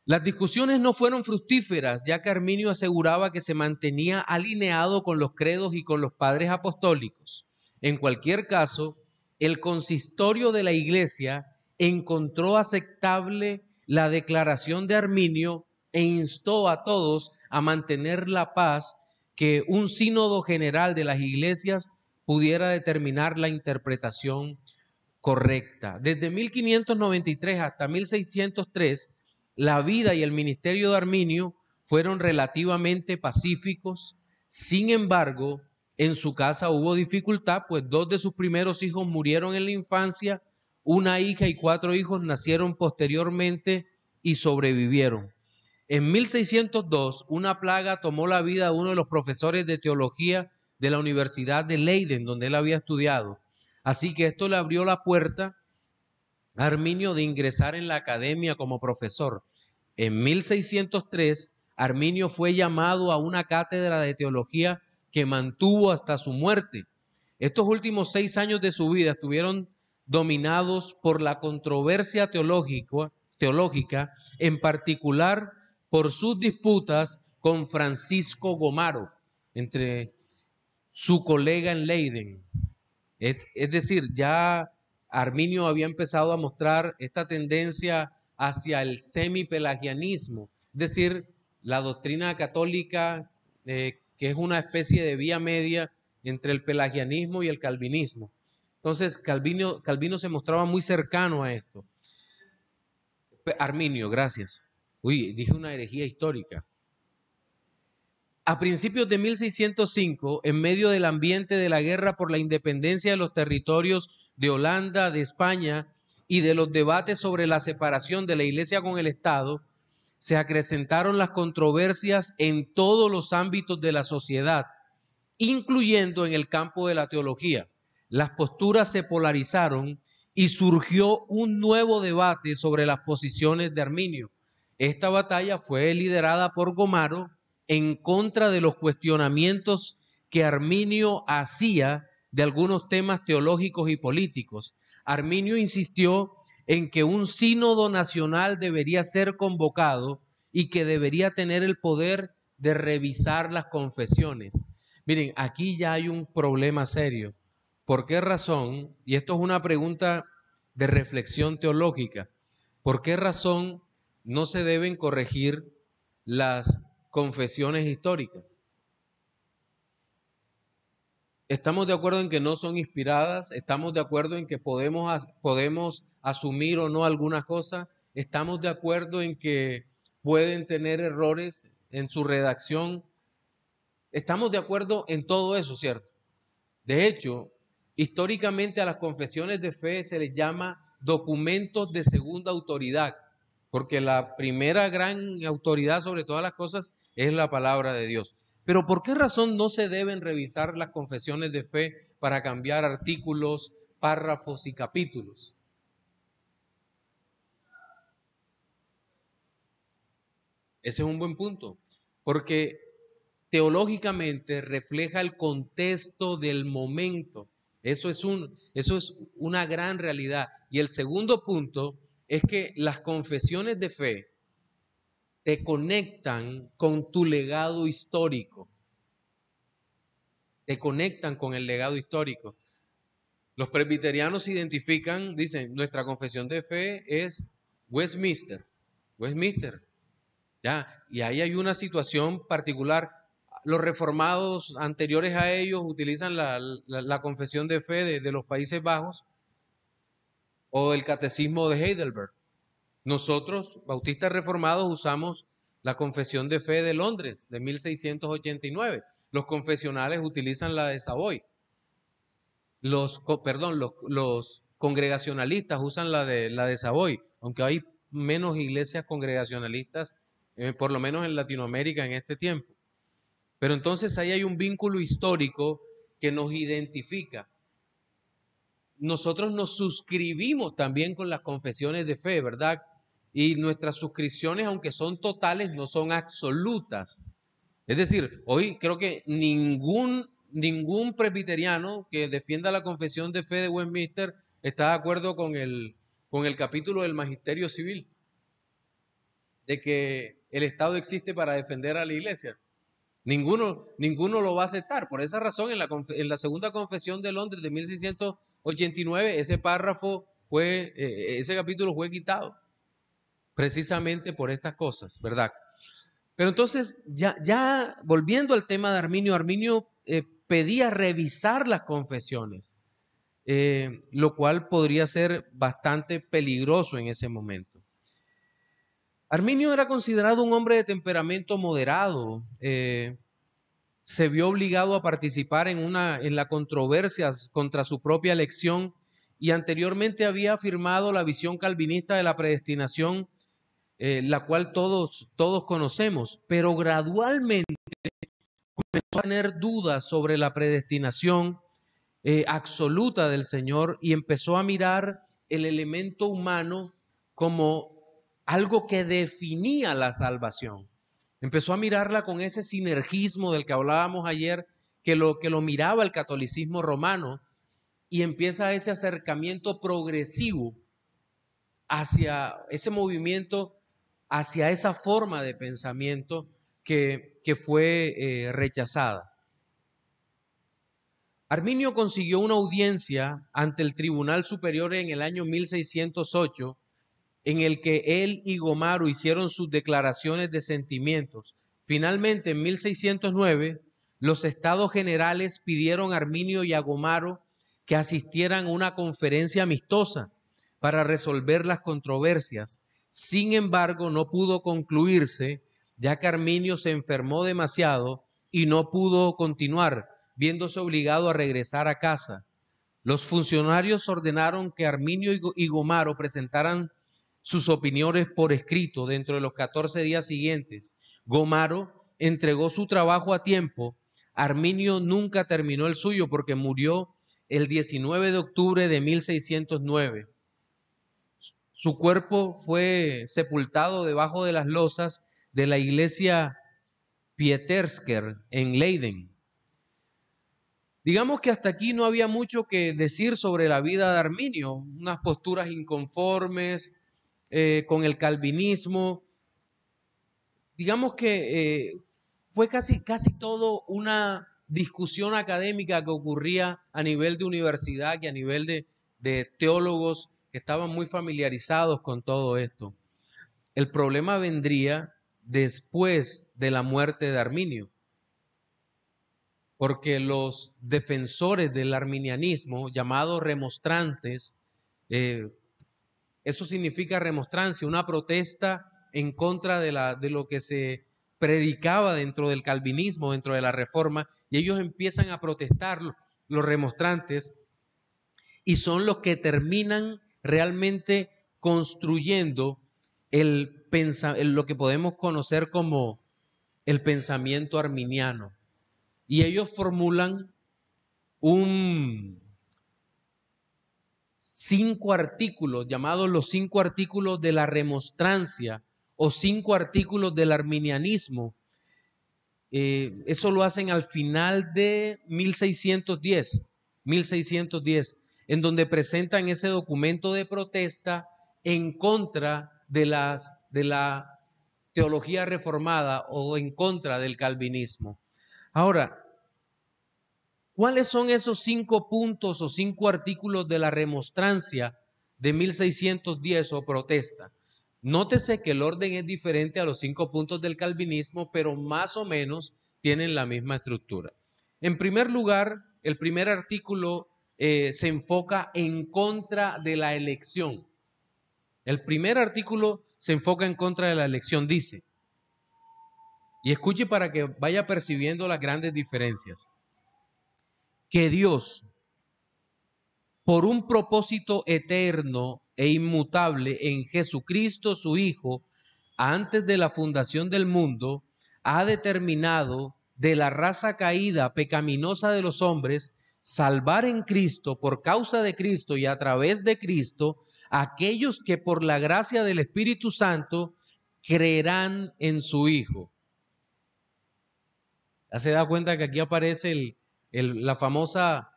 Las discusiones no fueron fructíferas, ya que Arminio aseguraba que se mantenía alineado con los credos y con los padres apostólicos. En cualquier caso, el consistorio de la iglesia encontró aceptable la declaración de Arminio e instó a todos a mantener la paz, que un sínodo general de las iglesias pudiera determinar la interpretación correcta. Desde 1593 hasta 1603, la vida y el ministerio de Arminio fueron relativamente pacíficos. Sin embargo, en su casa hubo dificultad, pues 2 de sus primeros hijos murieron en la infancia, una hija y 4 hijos nacieron posteriormente y sobrevivieron. En 1602, una plaga tomó la vida de uno de los profesores de teología de la Universidad de Leiden, donde él había estudiado. Así que esto le abrió la puerta a Arminio de ingresar en la academia como profesor. En 1603, Arminio fue llamado a una cátedra de teología que mantuvo hasta su muerte. Estos últimos 6 años de su vida estuvieron dominados por la controversia teológica, en particular por sus disputas con Francisco Gomaro, entre su colega en Leiden. Es decir, ya Arminio había empezado a mostrar esta tendencia hacia el semipelagianismo, es decir, la doctrina católica que es una especie de vía media entre el pelagianismo y el calvinismo. Entonces, Calvino se mostraba muy cercano a esto. Arminio, gracias. Uy, dije una herejía histórica. A principios de 1605, en medio del ambiente de la guerra por la independencia de los territorios de Holanda, de España y de los debates sobre la separación de la Iglesia con el Estado, se acrecentaron las controversias en todos los ámbitos de la sociedad, incluyendo en el campo de la teología. Las posturas se polarizaron y surgió un nuevo debate sobre las posiciones de Arminio. Esta batalla fue liderada por Gomaro en contra de los cuestionamientos que Arminio hacía de algunos temas teológicos y políticos. Arminio insistió en que un sínodo nacional debería ser convocado y que debería tener el poder de revisar las confesiones. Miren, aquí ya hay un problema serio. ¿Por qué razón? Y esto es una pregunta de reflexión teológica. ¿Por qué razón no se deben corregir las confesiones históricas? ¿Estamos de acuerdo en que no son inspiradas? ¿Estamos de acuerdo en que podemos asumir o no algunas cosas? ¿Estamos de acuerdo en que pueden tener errores en su redacción? Estamos de acuerdo en todo eso, ¿cierto? De hecho, históricamente a las confesiones de fe se les llama documentos de segunda autoridad, porque la primera gran autoridad sobre todas las cosas es la palabra de Dios. Pero ¿por qué razón no se deben revisar las confesiones de fe para cambiar artículos, párrafos y capítulos? Ese es un buen punto, porque teológicamente refleja el contexto del momento. Eso es una gran realidad. Y el segundo punto es que las confesiones de fe te conectan con tu legado histórico. Te conectan con el legado histórico. Los presbiterianos se identifican, dicen, nuestra confesión de fe es Westminster. Westminster. Ya, y ahí hay una situación particular. Los reformados anteriores a ellos utilizan la confesión de fe de los Países Bajos o el catecismo de Heidelberg. Nosotros, bautistas reformados, usamos la confesión de fe de Londres de 1689. Los confesionales utilizan la de Savoy. Los congregacionalistas usan la de Savoy, aunque hay menos iglesias congregacionalistas, por lo menos en Latinoamérica en este tiempo. Pero entonces ahí hay un vínculo histórico que nos identifica. Nosotros nos suscribimos también con las confesiones de fe, ¿verdad? Y nuestras suscripciones, aunque son totales, no son absolutas. Es decir, hoy creo que ningún presbiteriano que defienda la confesión de fe de Westminster está de acuerdo con el capítulo del magisterio civil, de que el Estado existe para defender a la iglesia. Ninguno lo va a aceptar. Por esa razón, en la segunda confesión de Londres de 1689, ese capítulo fue quitado, precisamente por estas cosas, ¿verdad? Pero entonces, ya volviendo al tema de Arminio pedía revisar las confesiones, lo cual podría ser bastante peligroso en ese momento. Arminio era considerado un hombre de temperamento moderado. se vio obligado a participar en la controversia contra su propia elección y anteriormente había afirmado la visión calvinista de la predestinación, la cual todos conocemos, pero gradualmente comenzó a tener dudas sobre la predestinación absoluta del Señor y empezó a mirar el elemento humano como algo que definía la salvación. Empezó a mirarla con ese sinergismo del que hablábamos ayer, que lo miraba el catolicismo romano, y empieza ese acercamiento progresivo hacia ese movimiento, hacia esa forma de pensamiento que fue rechazada. Arminio consiguió una audiencia ante el Tribunal Superior en el año 1608, en el que él y Gomaro hicieron sus declaraciones de sentimientos. Finalmente, en 1609, los Estados Generales pidieron a Arminio y a Gomaro que asistieran a una conferencia amistosa para resolver las controversias. Sin embargo, no pudo concluirse, ya que Arminio se enfermó demasiado y no pudo continuar, viéndose obligado a regresar a casa. Los funcionarios ordenaron que Arminio y Gomaro presentaran sus opiniones por escrito dentro de los 14 días siguientes. Gomaro entregó su trabajo a tiempo. Arminio nunca terminó el suyo porque murió el 19 de octubre de 1609. Su cuerpo fue sepultado debajo de las losas de la iglesia Pietersker en Leiden. Digamos que hasta aquí no había mucho que decir sobre la vida de Arminio, unas posturas inconformes con el calvinismo. Digamos que fue casi todo una discusión académica que ocurría a nivel de universidad y a nivel de teólogos que estaban muy familiarizados con todo esto. El problema vendría después de la muerte de Arminio, porque los defensores del arminianismo, llamados remonstrantes, eso significa remonstrancia, una protesta en contra de lo que se predicaba dentro del calvinismo, dentro de la reforma, y ellos empiezan a protestar, los remonstrantes, y son los que terminan realmente construyendo lo que podemos conocer como el pensamiento arminiano. Y ellos formulan 5 artículos llamados los 5 artículos de la remonstrancia o 5 artículos del arminianismo. Eso lo hacen al final de 1610, en donde presentan ese documento de protesta en contra de la teología reformada o en contra del calvinismo. Ahora, ¿cuáles son esos 5 puntos o 5 artículos de la remonstrancia de 1610 o protesta? Nótese que el orden es diferente a los 5 puntos del calvinismo, pero más o menos tienen la misma estructura. En primer lugar, el primer artículo se enfoca en contra de la elección. El primer artículo se enfoca en contra de la elección, dice, y escuche para que vaya percibiendo las grandes diferencias, que Dios, por un propósito eterno e inmutable en Jesucristo su Hijo, antes de la fundación del mundo, ha determinado de la raza caída pecaminosa de los hombres salvar en Cristo, por causa de Cristo y a través de Cristo, a aquellos que por la gracia del Espíritu Santo creerán en su Hijo. ¿Ya se da cuenta que aquí aparece la famosa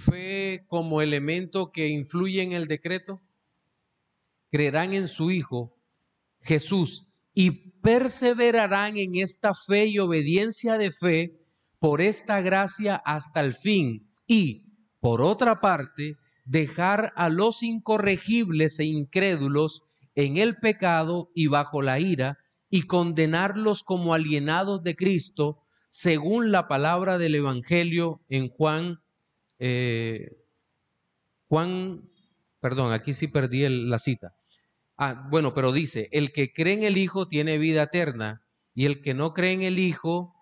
fe como elemento que influye en el decreto? Creerán en su Hijo Jesús y perseverarán en esta fe y obediencia de fe por esta gracia hasta el fin. Y, por otra parte, dejar a los incorregibles e incrédulos en el pecado y bajo la ira y condenarlos como alienados de Cristo, según la palabra del Evangelio en aquí sí perdí la cita. Bueno, pero dice, el que cree en el Hijo tiene vida eterna, y el que no cree en el Hijo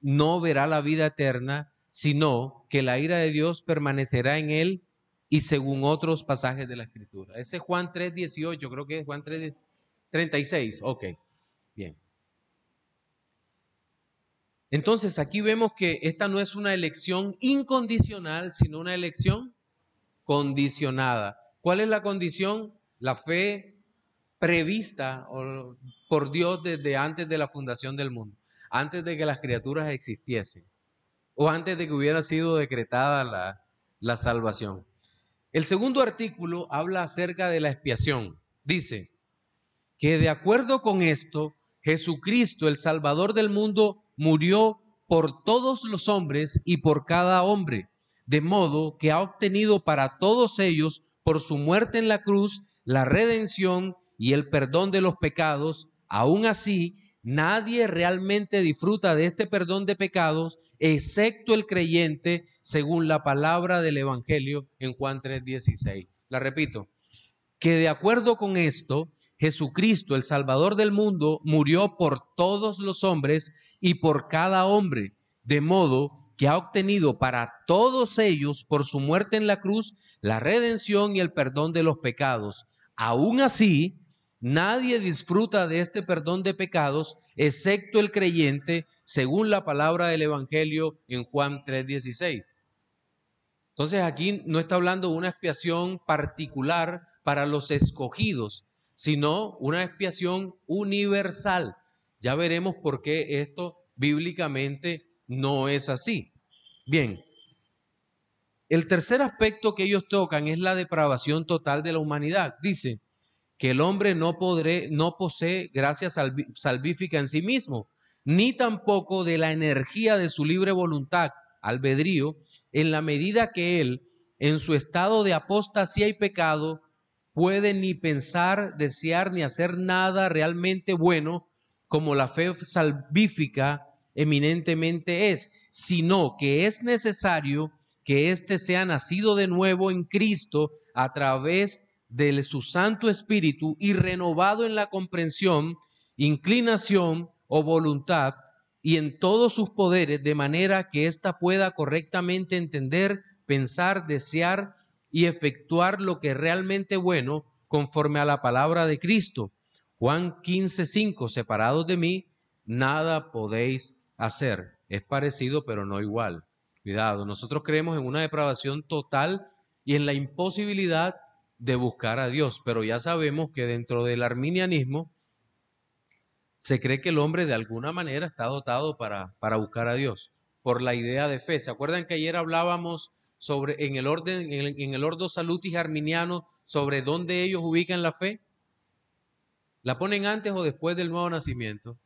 no verá la vida eterna, sino que la ira de Dios permanecerá en él, y según otros pasajes de la Escritura. Ese es Juan 3:18, creo que es Juan 3:36. Ok, bien. Entonces aquí vemos que esta no es una elección incondicional, sino una elección condicionada. ¿Cuál es la condición? La fe prevista por Dios desde antes de la fundación del mundo, antes de que las criaturas existiesen, o antes de que hubiera sido decretada la salvación. El segundo artículo habla acerca de la expiación. Dice que de acuerdo con esto, Jesucristo, el Salvador del mundo, murió por todos los hombres y por cada hombre, de modo que ha obtenido para todos ellos, por su muerte en la cruz, la redención y el perdón de los pecados. Aún así, nadie realmente disfruta de este perdón de pecados, excepto el creyente, según la palabra del Evangelio en Juan 3:16. La repito, que de acuerdo con esto, Jesucristo, el Salvador del mundo, murió por todos los hombres y por cada hombre, de modo que ha obtenido para todos ellos, por su muerte en la cruz, la redención y el perdón de los pecados. Aún así, nadie disfruta de este perdón de pecados, excepto el creyente, según la palabra del Evangelio en Juan 3:16. Entonces aquí no está hablando de una expiación particular para los escogidos, sino una expiación universal. Ya veremos por qué esto bíblicamente no es así. Bien, el tercer aspecto que ellos tocan es la depravación total de la humanidad. Dice que el hombre no posee gracia salvífica en sí mismo, ni tampoco de la energía de su libre voluntad, albedrío, en la medida que él, en su estado de apostasía y pecado, puede ni pensar, desear, ni hacer nada realmente bueno, como la fe salvífica eminentemente es, sino que es necesario que éste sea nacido de nuevo en Cristo a través de su Santo Espíritu y renovado en la comprensión, inclinación o voluntad y en todos sus poderes, de manera que ésta pueda correctamente entender, pensar, desear y efectuar lo que es realmente bueno conforme a la palabra de Cristo. Juan 15:5, separados de mí, nada podéis hacer. Es parecido, pero no igual. Cuidado, nosotros creemos en una depravación total y en la imposibilidad de buscar a Dios, pero ya sabemos que dentro del arminianismo se cree que el hombre de alguna manera está dotado para buscar a Dios, por la idea de fe. ¿Se acuerdan que ayer hablábamos sobre en el ordo salutis arminiano sobre dónde ellos ubican la fe? ¿La ponen antes o después del nuevo nacimiento?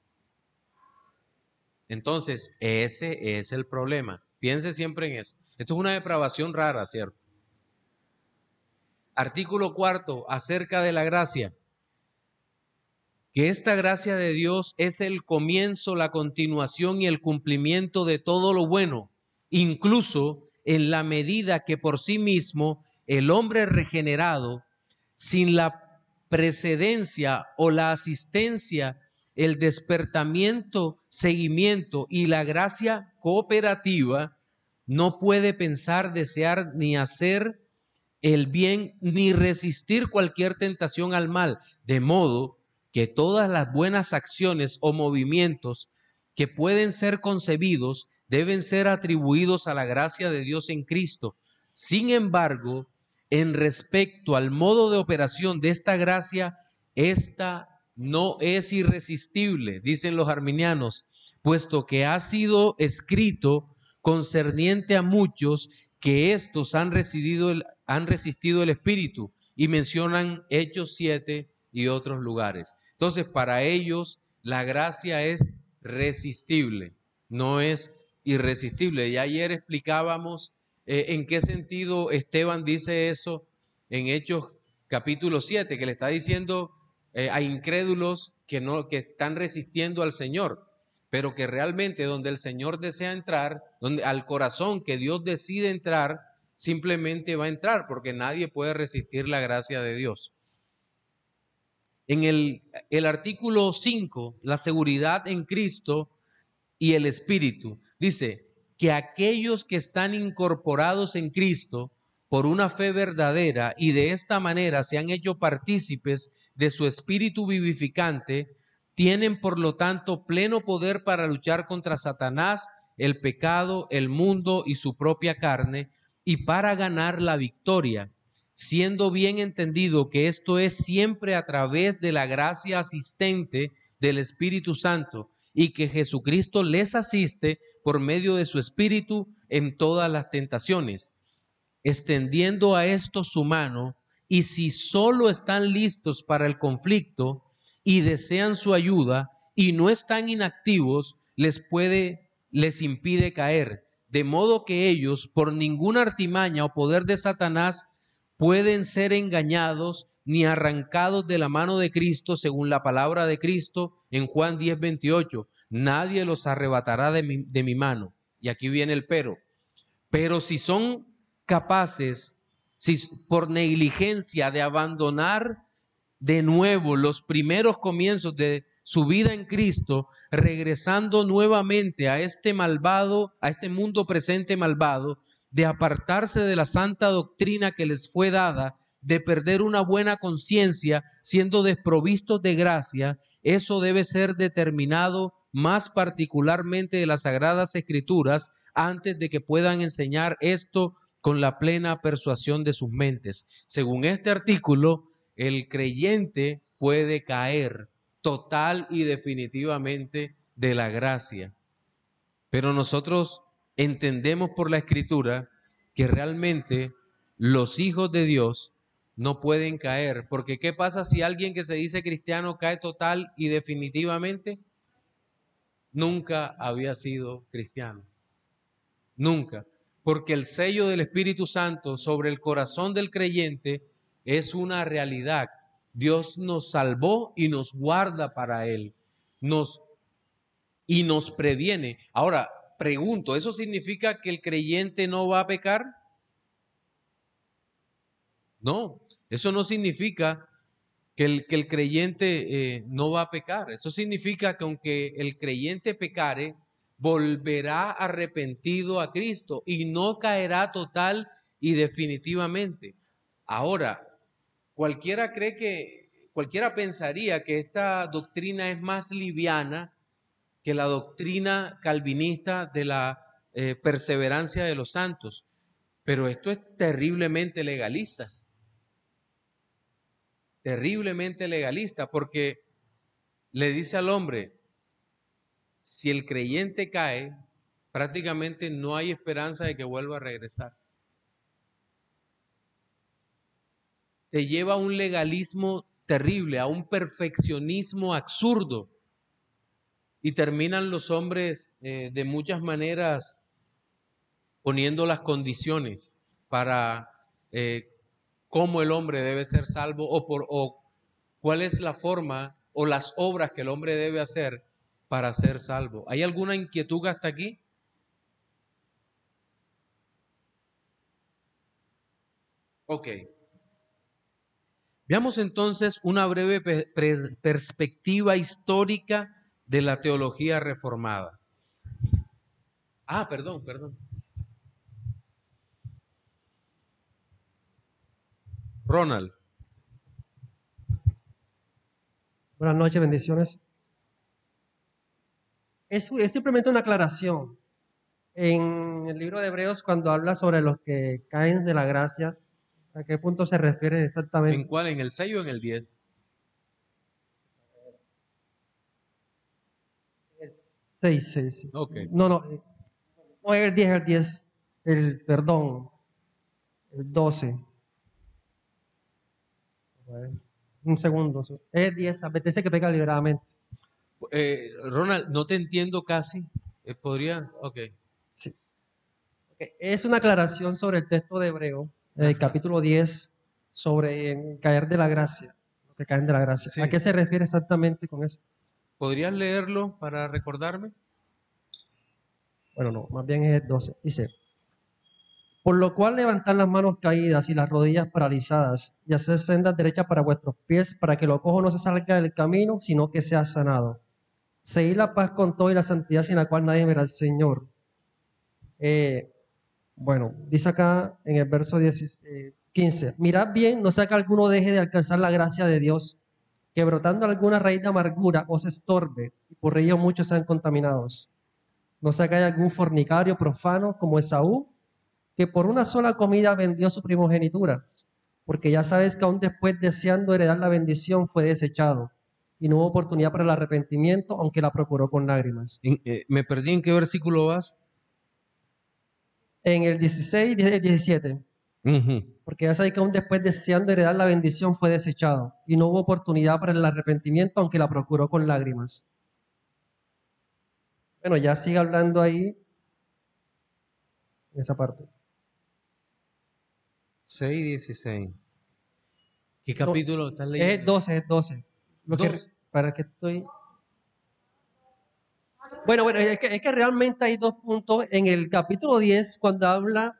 Entonces, ese es el problema. Piense siempre en eso. Esto es una depravación rara, ¿cierto? Artículo 4, acerca de la gracia. Que esta gracia de Dios es el comienzo, la continuación y el cumplimiento de todo lo bueno, incluso en la medida que por sí mismo el hombre regenerado, sin la precedencia o la asistencia, el despertamiento, seguimiento y la gracia cooperativa, no puede pensar, desear ni hacer el bien ni resistir cualquier tentación al mal, de modo que todas las buenas acciones o movimientos que pueden ser concebidos deben ser atribuidos a la gracia de Dios en Cristo. Sin embargo, en respecto al modo de operación de esta gracia, esta no es irresistible, dicen los arminianos, puesto que ha sido escrito concerniente a muchos que estos han resistido el Espíritu, y mencionan Hechos 7 y otros lugares. Entonces, para ellos la gracia es resistible, no es irresistible. Y ayer explicábamos en qué sentido Esteban dice eso en Hechos capítulo 7, que le está diciendo a incrédulos que están resistiendo al Señor, pero que realmente donde el Señor desea entrar, donde al corazón que Dios decide entrar, simplemente va a entrar, porque nadie puede resistir la gracia de Dios. En el artículo 5, la seguridad en Cristo y el Espíritu, dice que aquellos que están incorporados en Cristo por una fe verdadera y de esta manera se han hecho partícipes de su Espíritu vivificante, tienen por lo tanto pleno poder para luchar contra Satanás, el pecado, el mundo y su propia carne, y para ganar la victoria, siendo bien entendido que esto es siempre a través de la gracia asistente del Espíritu Santo y que Jesucristo les asiste por medio de su Espíritu en todas las tentaciones, extendiendo a estos su mano, y si solo están listos para el conflicto y desean su ayuda y no están inactivos, les impide caer, de modo que ellos por ninguna artimaña o poder de Satanás pueden ser engañados ni arrancados de la mano de Cristo, según la palabra de Cristo en Juan 10:28. Nadie los arrebatará de mi mano. Y aquí viene el pero si son capaces, si por negligencia de abandonar de nuevo los primeros comienzos de su vida en Cristo, regresando nuevamente a este malvado, a este mundo presente malvado, de apartarse de la santa doctrina que les fue dada, de perder una buena conciencia, siendo desprovistos de gracia, eso debe ser determinado más particularmente de las Sagradas Escrituras, antes de que puedan enseñar esto con la plena persuasión de sus mentes. Según este artículo, el creyente puede caer total y definitivamente de la gracia. Pero nosotros entendemos por la Escritura que realmente los hijos de Dios no pueden caer, porque ¿qué pasa si alguien que se dice cristiano cae total y definitivamente? Nunca había sido cristiano. Nunca. Porque el sello del Espíritu Santo sobre el corazón del creyente es una realidad. Dios nos salvó y nos guarda para Él. Y nos previene. Ahora, pregunto, ¿eso significa que el creyente no va a pecar? No, eso no significa que el creyente no va a pecar. Eso significa que aunque el creyente pecare, volverá arrepentido a Cristo y no caerá total y definitivamente. Ahora, cualquiera pensaría que esta doctrina es más liviana que la doctrina calvinista de la perseverancia de los santos, pero esto es terriblemente legalista. Terriblemente legalista, porque le dice al hombre, si el creyente cae, prácticamente no hay esperanza de que vuelva a regresar. Te lleva a un legalismo terrible, a un perfeccionismo absurdo, y terminan los hombres de muchas maneras poniendo las condiciones para cómo el hombre debe ser salvo o cuál es la forma o las obras que el hombre debe hacer para ser salvo. ¿Hay alguna inquietud hasta aquí? Ok. Veamos entonces una breve perspectiva histórica de la teología reformada. Perdón. Ronald. Buenas noches, bendiciones. Es simplemente una aclaración. En el libro de Hebreos, cuando habla sobre los que caen de la gracia, ¿a qué punto se refiere exactamente? ¿En cuál? ¿En el 6 o en el 10? 6. Okay. No, el 10, el 12. Un segundo. Es 10, apetece que pega liberadamente. Ronald, no te entiendo casi. ¿Podría? Ok. Sí. Okay. Es una aclaración sobre el texto de Hebreo, capítulo 10, sobre caer de la gracia. Que caen de la gracia. Sí. ¿A qué se refiere exactamente con eso? ¿Podrías leerlo para recordarme? Bueno, no, más bien es el 12. Dice, Por lo cual levantad las manos caídas y las rodillas paralizadas, y haced sendas derechas para vuestros pies, para que lo cojo no se salga del camino, sino que sea sanado. Seguid la paz con todo y la santidad sin la cual nadie verá al Señor. Bueno, dice acá en el verso 15, mirad bien, no sea que alguno deje de alcanzar la gracia de Dios, que brotando alguna raíz de amargura os estorbe, y por ello muchos sean contaminados. No sea que haya algún fornicario profano como Esaú, que por una sola comida vendió su primogenitura, porque ya sabes que aún después deseando heredar la bendición fue desechado, y no hubo oportunidad para el arrepentimiento, aunque la procuró con lágrimas. Me perdí, ¿en qué versículo vas? En el 16 y el 17. Ujú. Porque ya sabéis que aún después deseando heredar la bendición fue desechado, y no hubo oportunidad para el arrepentimiento, aunque la procuró con lágrimas. Bueno, ya sigue hablando ahí, en esa parte. 6:16. ¿Qué No, capítulo estás es leyendo? 12. Lo que, 12. para que estoy... Bueno, es que realmente hay dos puntos. En el capítulo 10, cuando habla,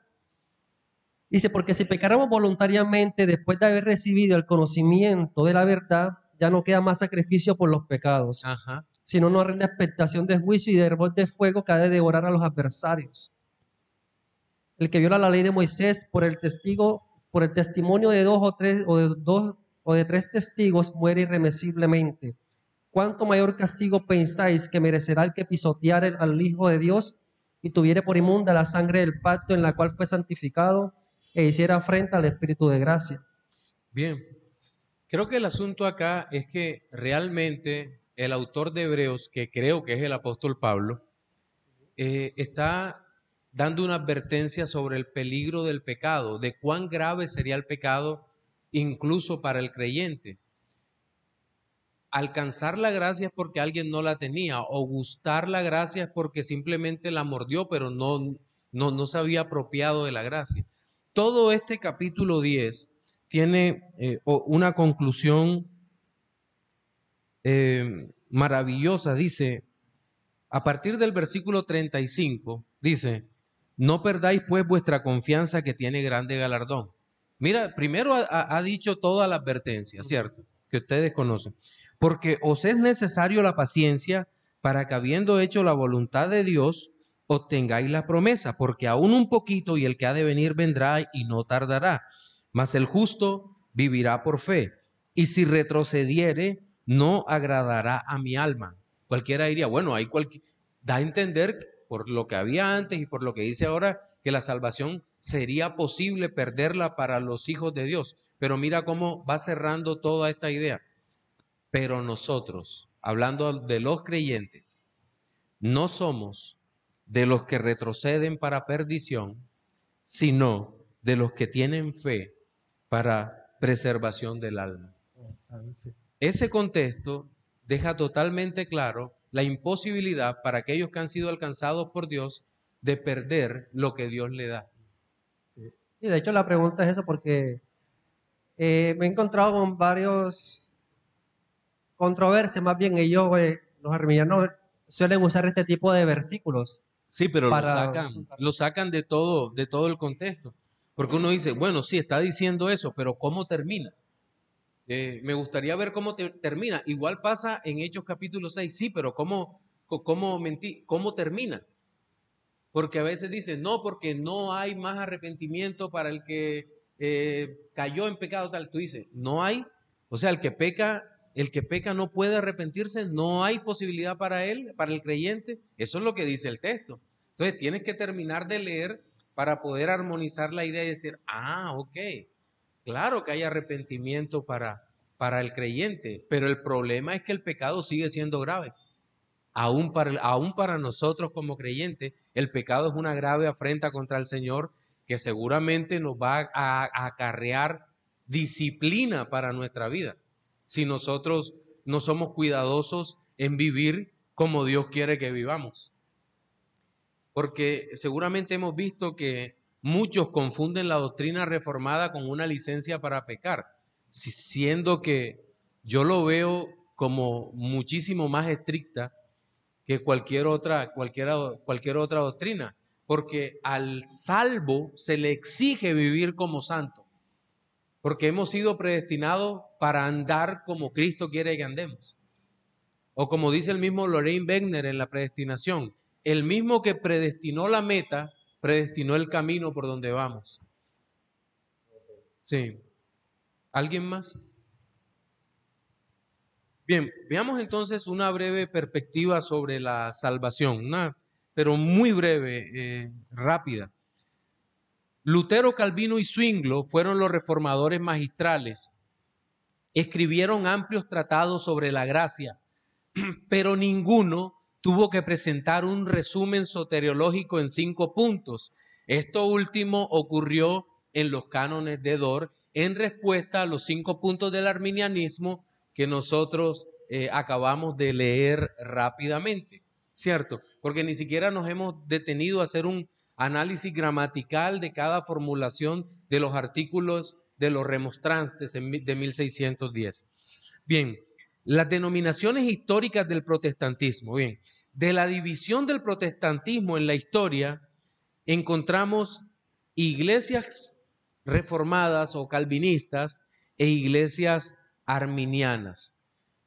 dice, porque si pecáramos voluntariamente después de haber recibido el conocimiento de la verdad, ya no queda más sacrificio por los pecados, Ajá. sino una horrenda expectación de juicio y de hervor de fuego que ha de devorar a los adversarios. El que viola la ley de Moisés por el testimonio de dos o de tres testigos muere irremisiblemente. ¿Cuánto mayor castigo pensáis que merecerá el que pisoteare al Hijo de Dios y tuviere por inmunda la sangre del pacto en la cual fue santificado e hiciera afrenta al Espíritu de gracia? Bien. Creo que el asunto acá es que realmente el autor de Hebreos, que creo que es el apóstol Pablo, está dando una advertencia sobre el peligro del pecado, de cuán grave sería el pecado incluso para el creyente. Alcanzar la gracia es porque alguien no la tenía, o gustar la gracia es porque simplemente la mordió, pero no se había apropiado de la gracia. Todo este capítulo 10 tiene una conclusión maravillosa. Dice, a partir del versículo 35, dice, no perdáis pues vuestra confianza que tiene grande galardón. Mira, primero ha dicho toda la advertencia, ¿cierto? Que ustedes conocen. Porque os es necesario la paciencia para que habiendo hecho la voluntad de Dios, obtengáis la promesa, porque aún un poquito y el que ha de venir vendrá y no tardará. Mas el justo vivirá por fe, y si retrocediere, no agradará a mi alma. Cualquiera diría, bueno, da a entender por lo que había antes y por lo que dice ahora, que la salvación sería posible perderla para los hijos de Dios. Pero mira cómo va cerrando toda esta idea. Pero nosotros, hablando de los creyentes, no somos de los que retroceden para perdición, sino de los que tienen fe para preservación del alma. Ese contexto deja totalmente claro la imposibilidad para aquellos que han sido alcanzados por Dios de perder lo que Dios le da. Y de hecho la pregunta es eso porque me he encontrado con varios controversias, más bien ellos, los arminianos, suelen usar este tipo de versículos. Sí, pero para... lo sacan de todo el contexto. Porque uno dice, bueno, sí, está diciendo eso, pero ¿cómo termina? Me gustaría ver cómo termina. Igual pasa en Hechos capítulo 6, sí, pero ¿cómo termina? Porque a veces dicen, no, porque no hay más arrepentimiento para el que cayó en pecado tal. Tú dices, no hay. O sea, el que peca no puede arrepentirse, no hay posibilidad para él, para el creyente. Eso es lo que dice el texto. Entonces tienes que terminar de leer para poder armonizar la idea y decir, ok, claro que hay arrepentimiento para el creyente, pero el problema es que el pecado sigue siendo grave. Aún para nosotros como creyentes, el pecado es una grave afrenta contra el Señor que seguramente nos va a acarrear disciplina para nuestra vida si nosotros no somos cuidadosos en vivir como Dios quiere que vivamos. Porque seguramente hemos visto que muchos confunden la doctrina reformada con una licencia para pecar, siendo que yo lo veo como muchísimo más estricta que cualquier otra doctrina. porque al salvo se le exige vivir como santo, porque hemos sido predestinados para andar como Cristo quiere que andemos. O como dice el mismo Loraine Wegner en la predestinación, el mismo que predestinó la meta, predestinó el camino por donde vamos. Sí. ¿Alguien más? Bien, veamos entonces una breve perspectiva sobre la salvación, pero muy breve, rápida. Lutero, Calvino y Zwinglio fueron los reformadores magistrales. Escribieron amplios tratados sobre la gracia, pero ninguno tuvo que presentar un resumen soteriológico en 5 puntos. Esto último ocurrió en los cánones de Dort en respuesta a los 5 puntos del arminianismo que nosotros acabamos de leer rápidamente, ¿cierto? Porque ni siquiera nos hemos detenido a hacer un análisis gramatical de cada formulación de los artículos de los remonstrantes de 1610. Bien, las denominaciones históricas del protestantismo. Bien, de la división del protestantismo en la historia encontramos iglesias reformadas o calvinistas e iglesias arminianas.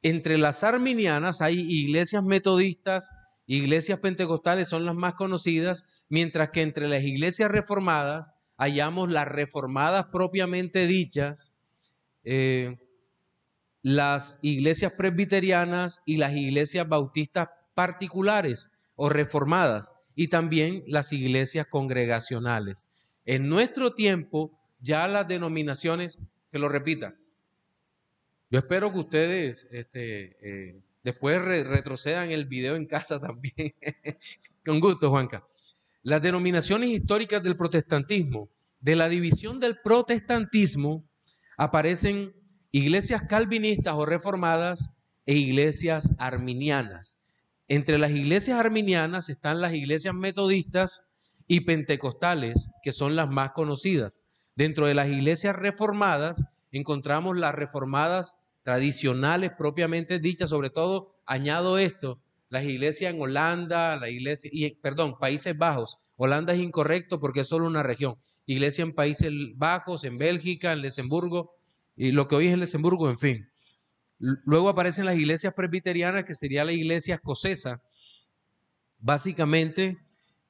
Entre las arminianas hay iglesias metodistas, iglesias pentecostales son las más conocidas, mientras que entre las iglesias reformadas hallamos las reformadas propiamente dichas, las iglesias presbiterianas y las iglesias bautistas particulares o reformadas, y también las iglesias congregacionales. En nuestro tiempo, ya las denominaciones, que lo repita, yo espero que ustedes después retrocedan el video en casa también. Con gusto, Juanca. Las denominaciones históricas del protestantismo, de la división del protestantismo, aparecen iglesias calvinistas o reformadas e iglesias arminianas. Entre las iglesias arminianas están las iglesias metodistas y pentecostales, que son las más conocidas. Dentro de las iglesias reformadas encontramos las reformadas tradicionales propiamente dichas, sobre todo, añado esto, las iglesias en Holanda, Países Bajos. Holanda es incorrecto porque es solo una región. Iglesia en Países Bajos, en Bélgica, en Luxemburgo, y lo que hoy es Luxemburgo, en fin. Luego aparecen las iglesias presbiterianas, que sería la iglesia escocesa, básicamente,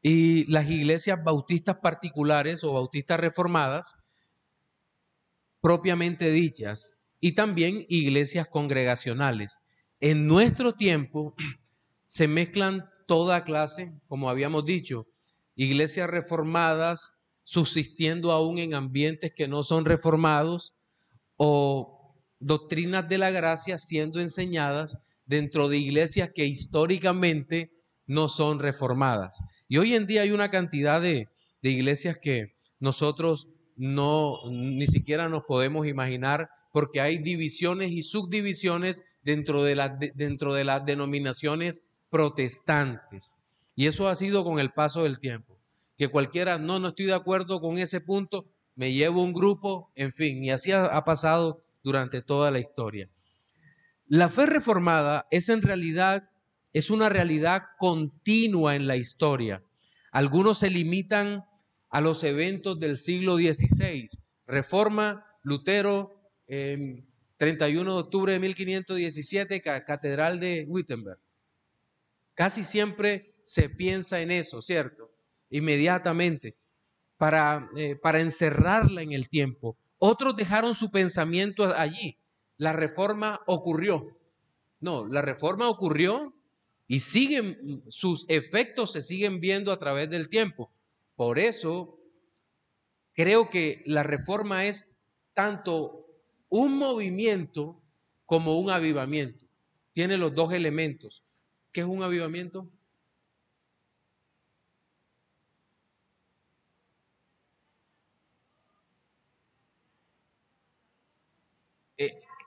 y las iglesias bautistas particulares o bautistas reformadas, propiamente dichas, y también iglesias congregacionales. En nuestro tiempo se mezclan toda clase, como habíamos dicho, iglesias reformadas subsistiendo aún en ambientes que no son reformados, o doctrinas de la gracia siendo enseñadas dentro de iglesias que históricamente no son reformadas. Y hoy en día hay una cantidad de iglesias que nosotros ni siquiera nos podemos imaginar, porque hay divisiones y subdivisiones dentro de las denominaciones protestantes. Y eso ha sido con el paso del tiempo. Que cualquiera, no estoy de acuerdo con ese punto, me llevo un grupo, en fin, y así ha pasado durante toda la historia. La fe reformada es una realidad continua en la historia. Algunos se limitan a los eventos del siglo XVI. Reforma, Lutero, 31 de octubre de 1517, Catedral de Wittenberg. Casi siempre se piensa en eso, ¿cierto? Inmediatamente, para encerrarla en el tiempo. Otros dejaron su pensamiento allí. La reforma ocurrió. No, la reforma ocurrió y sus efectos se siguen viendo a través del tiempo. Por eso, creo que la reforma es tanto un movimiento como un avivamiento. Tiene los dos elementos. ¿Qué es un avivamiento?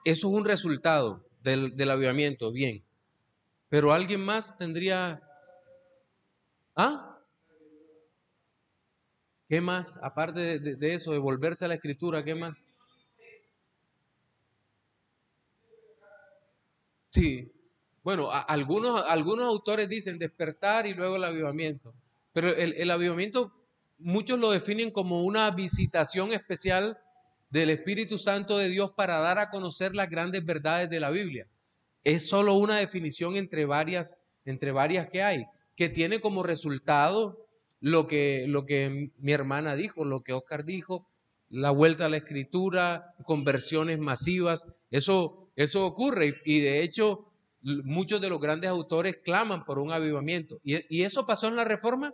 Eso es un resultado del avivamiento, bien. Pero alguien más tendría... ¿Ah? ¿Qué más? Aparte de eso, de volverse a la escritura, ¿qué más? Sí. Bueno, algunos autores dicen despertar y luego el avivamiento. Pero el avivamiento, muchos lo definen como una visitación especial del Espíritu Santo de Dios para dar a conocer las grandes verdades de la Biblia. Es solo una definición entre varias que hay, que tiene como resultado lo que mi hermana dijo, lo que Oscar dijo, la vuelta a la escritura, conversiones masivas, eso ocurre y de hecho muchos de los grandes autores claman por un avivamiento. ¿Y eso pasó en la Reforma?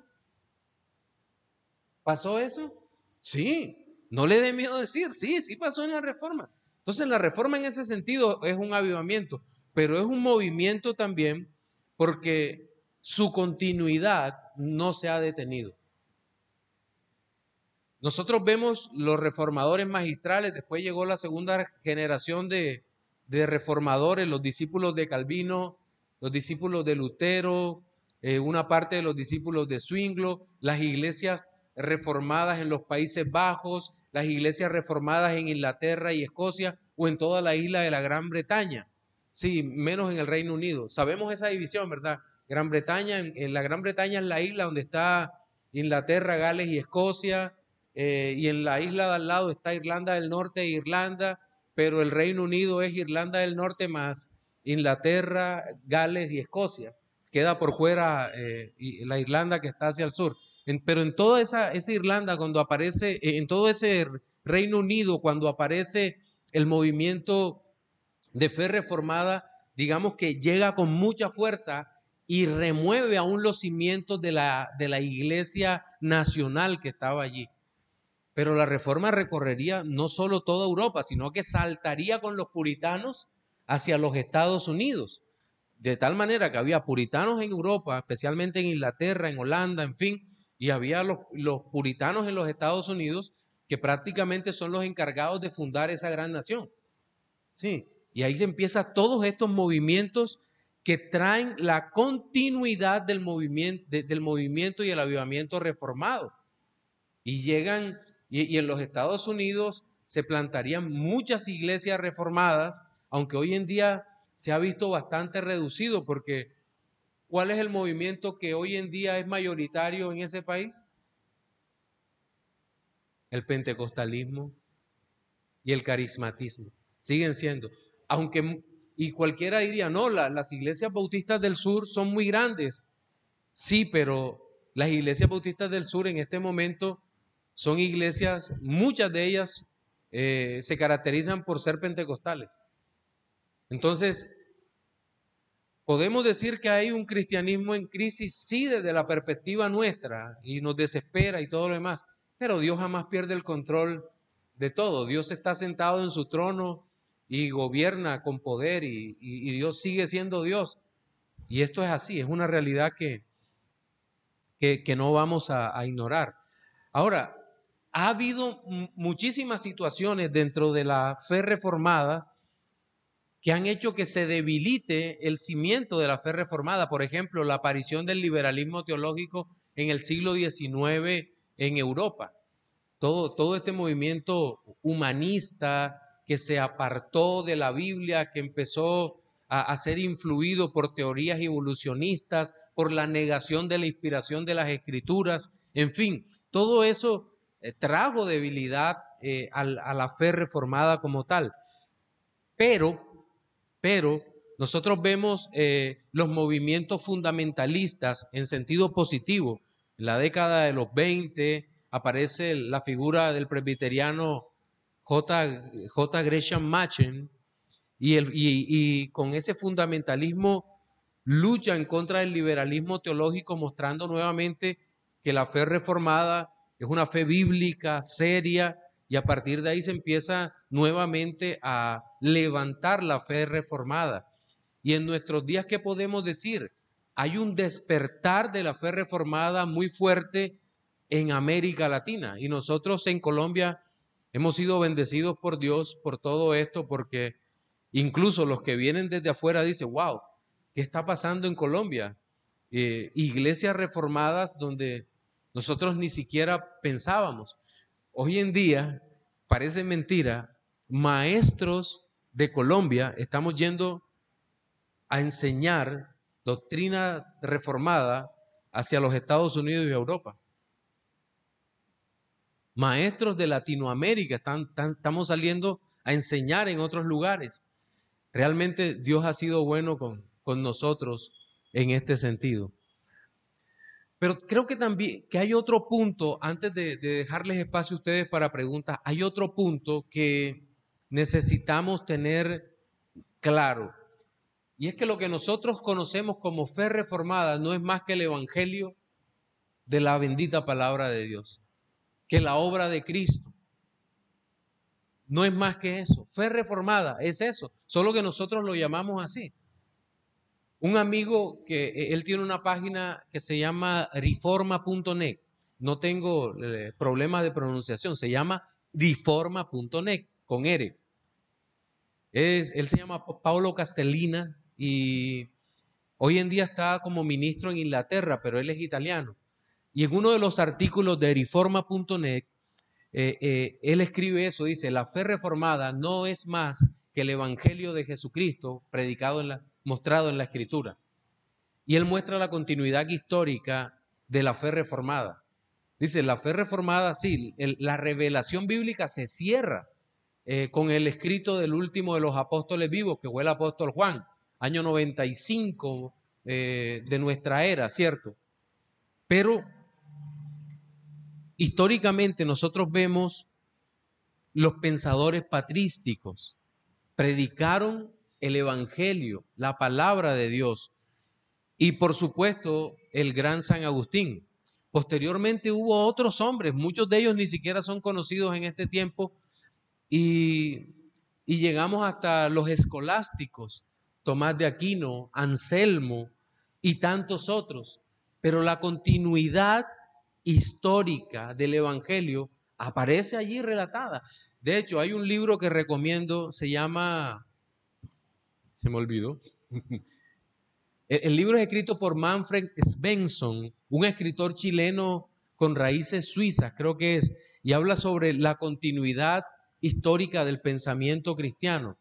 ¿Pasó eso? Sí, no le dé miedo decir, sí pasó en la Reforma. Entonces la Reforma en ese sentido es un avivamiento, pero es un movimiento también porque su continuidad no se ha detenido. Nosotros vemos los reformadores magistrales, después llegó la segunda generación de reformadores, los discípulos de Calvino, los discípulos de Lutero, una parte de los discípulos de Zwinglio, las iglesias reformadas en los Países Bajos, las iglesias reformadas en Inglaterra y Escocia o en toda la isla de la Gran Bretaña. Sí, menos en el Reino Unido. Sabemos esa división, ¿verdad? Gran Bretaña, en la Gran Bretaña es la isla donde está Inglaterra, Gales y Escocia, y en la isla de al lado está Irlanda del Norte e Irlanda, pero el Reino Unido es Irlanda del Norte más Inglaterra, Gales y Escocia. Queda por fuera la Irlanda que está hacia el sur. Pero en toda esa Irlanda, cuando aparece, en todo ese Reino Unido, cuando aparece el movimiento de fe reformada, digamos que llega con mucha fuerza y remueve aún los cimientos de la iglesia nacional que estaba allí. Pero la reforma recorrería no solo toda Europa, sino que saltaría con los puritanos hacia los Estados Unidos. De tal manera que había puritanos en Europa, especialmente en Inglaterra, en Holanda, en fin, y había los puritanos en los Estados Unidos que prácticamente son los encargados de fundar esa gran nación. Sí, y ahí se empiezan todos estos movimientos que traen la continuidad del movimiento y el avivamiento reformado. Y llegan, y en los Estados Unidos se plantarían muchas iglesias reformadas, aunque hoy en día se ha visto bastante reducido, porque ¿cuál es el movimiento que hoy en día es mayoritario en ese país? El pentecostalismo y el carismatismo. Siguen siendo, aunque, y cualquiera diría, no, las iglesias bautistas del sur son muy grandes. Sí, pero las iglesias bautistas del sur en este momento son iglesias, muchas de ellas se caracterizan por ser pentecostales. Entonces, podemos decir que hay un cristianismo en crisis, sí, desde la perspectiva nuestra, y nos desespera y todo lo demás, pero Dios jamás pierde el control de todo. Dios está sentado en su trono y gobierna con poder y Dios sigue siendo Dios. Y esto es así, es una realidad que no vamos a ignorar. Ahora, ha habido muchísimas situaciones dentro de la fe reformada que han hecho que se debilite el cimiento de la fe reformada. Por ejemplo, la aparición del liberalismo teológico en el siglo XIX en Europa. Todo este movimiento humanista que se apartó de la Biblia, que empezó a ser influido por teorías evolucionistas, por la negación de la inspiración de las Escrituras, en fin, todo eso trajo debilidad a la fe reformada como tal. Pero nosotros vemos los movimientos fundamentalistas en sentido positivo. En la década de los 20 aparece la figura del presbiteriano J. Gresham Machen y con ese fundamentalismo lucha en contra del liberalismo teológico, mostrando nuevamente que la fe reformada es una fe bíblica, seria, y a partir de ahí se empieza nuevamente a levantar la fe reformada. Y en nuestros días, ¿qué podemos decir? Hay un despertar de la fe reformada muy fuerte en América Latina. Y nosotros en Colombia hemos sido bendecidos por Dios por todo esto, porque incluso los que vienen desde afuera dicen, wow, ¿qué está pasando en Colombia? Iglesias reformadas donde nosotros ni siquiera pensábamos. Hoy en día, parece mentira, maestros de Colombia estamos yendo a enseñar doctrina reformada hacia los Estados Unidos y Europa. Maestros de Latinoamérica estamos saliendo a enseñar en otros lugares. Realmente Dios ha sido bueno con nosotros en este sentido. Pero creo que también que hay otro punto, antes de dejarles espacio a ustedes para preguntas, hay otro punto que necesitamos tener claro. Y es que lo que nosotros conocemos como fe reformada no es más que el evangelio de la bendita palabra de Dios, que la obra de Cristo. No es más que eso. Fe reformada es eso, solo que nosotros lo llamamos así. Un amigo que él tiene una página que se llama reforma.net. No tengo problemas de pronunciación, se llama reforma.net con R. Él se llama Paulo Castellina y hoy en día está como ministro en Inglaterra, pero él es italiano. Y en uno de los artículos de reforma.net, él escribe eso, dice, la fe reformada no es más que el evangelio de Jesucristo predicado mostrado en la Escritura. Y él muestra la continuidad histórica de la fe reformada. Dice, la fe reformada, sí, la revelación bíblica se cierra con el escrito del último de los apóstoles vivos, que fue el apóstol Juan, año 95 de nuestra era, ¿cierto? Pero históricamente nosotros vemos los pensadores patrísticos predicaron el evangelio, la palabra de Dios, y por supuesto el gran San Agustín. Posteriormente hubo otros hombres, muchos de ellos ni siquiera son conocidos en este tiempo, y llegamos hasta los escolásticos, Tomás de Aquino, Anselmo y tantos otros. Pero la continuidad histórica del evangelio aparece allí relatada. De hecho, hay un libro que recomiendo, se llama, se me olvidó. El libro es escrito por Manfred Svensson, un escritor chileno con raíces suizas, creo que es, y habla sobre la continuidad histórica del pensamiento cristiano.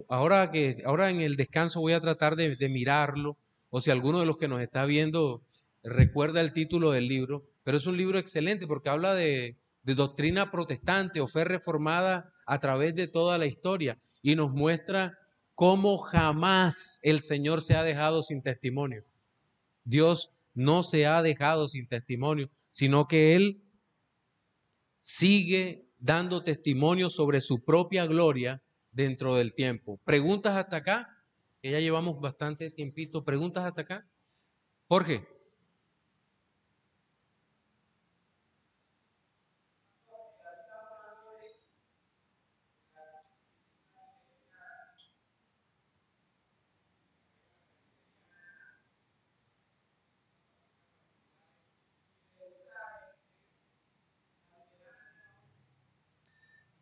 Ahora en el descanso voy a tratar de mirarlo, o si alguno de los que nos está viendo recuerda el título del libro, pero es un libro excelente porque habla de doctrina protestante o fe reformada a través de toda la historia y nos muestra cómo jamás el Señor se ha dejado sin testimonio. Dios no se ha dejado sin testimonio, sino que Él sigue dando testimonio sobre su propia gloria dentro del tiempo. ¿Preguntas hasta acá? Que ya llevamos bastante tiempito. ¿Preguntas hasta acá? Jorge.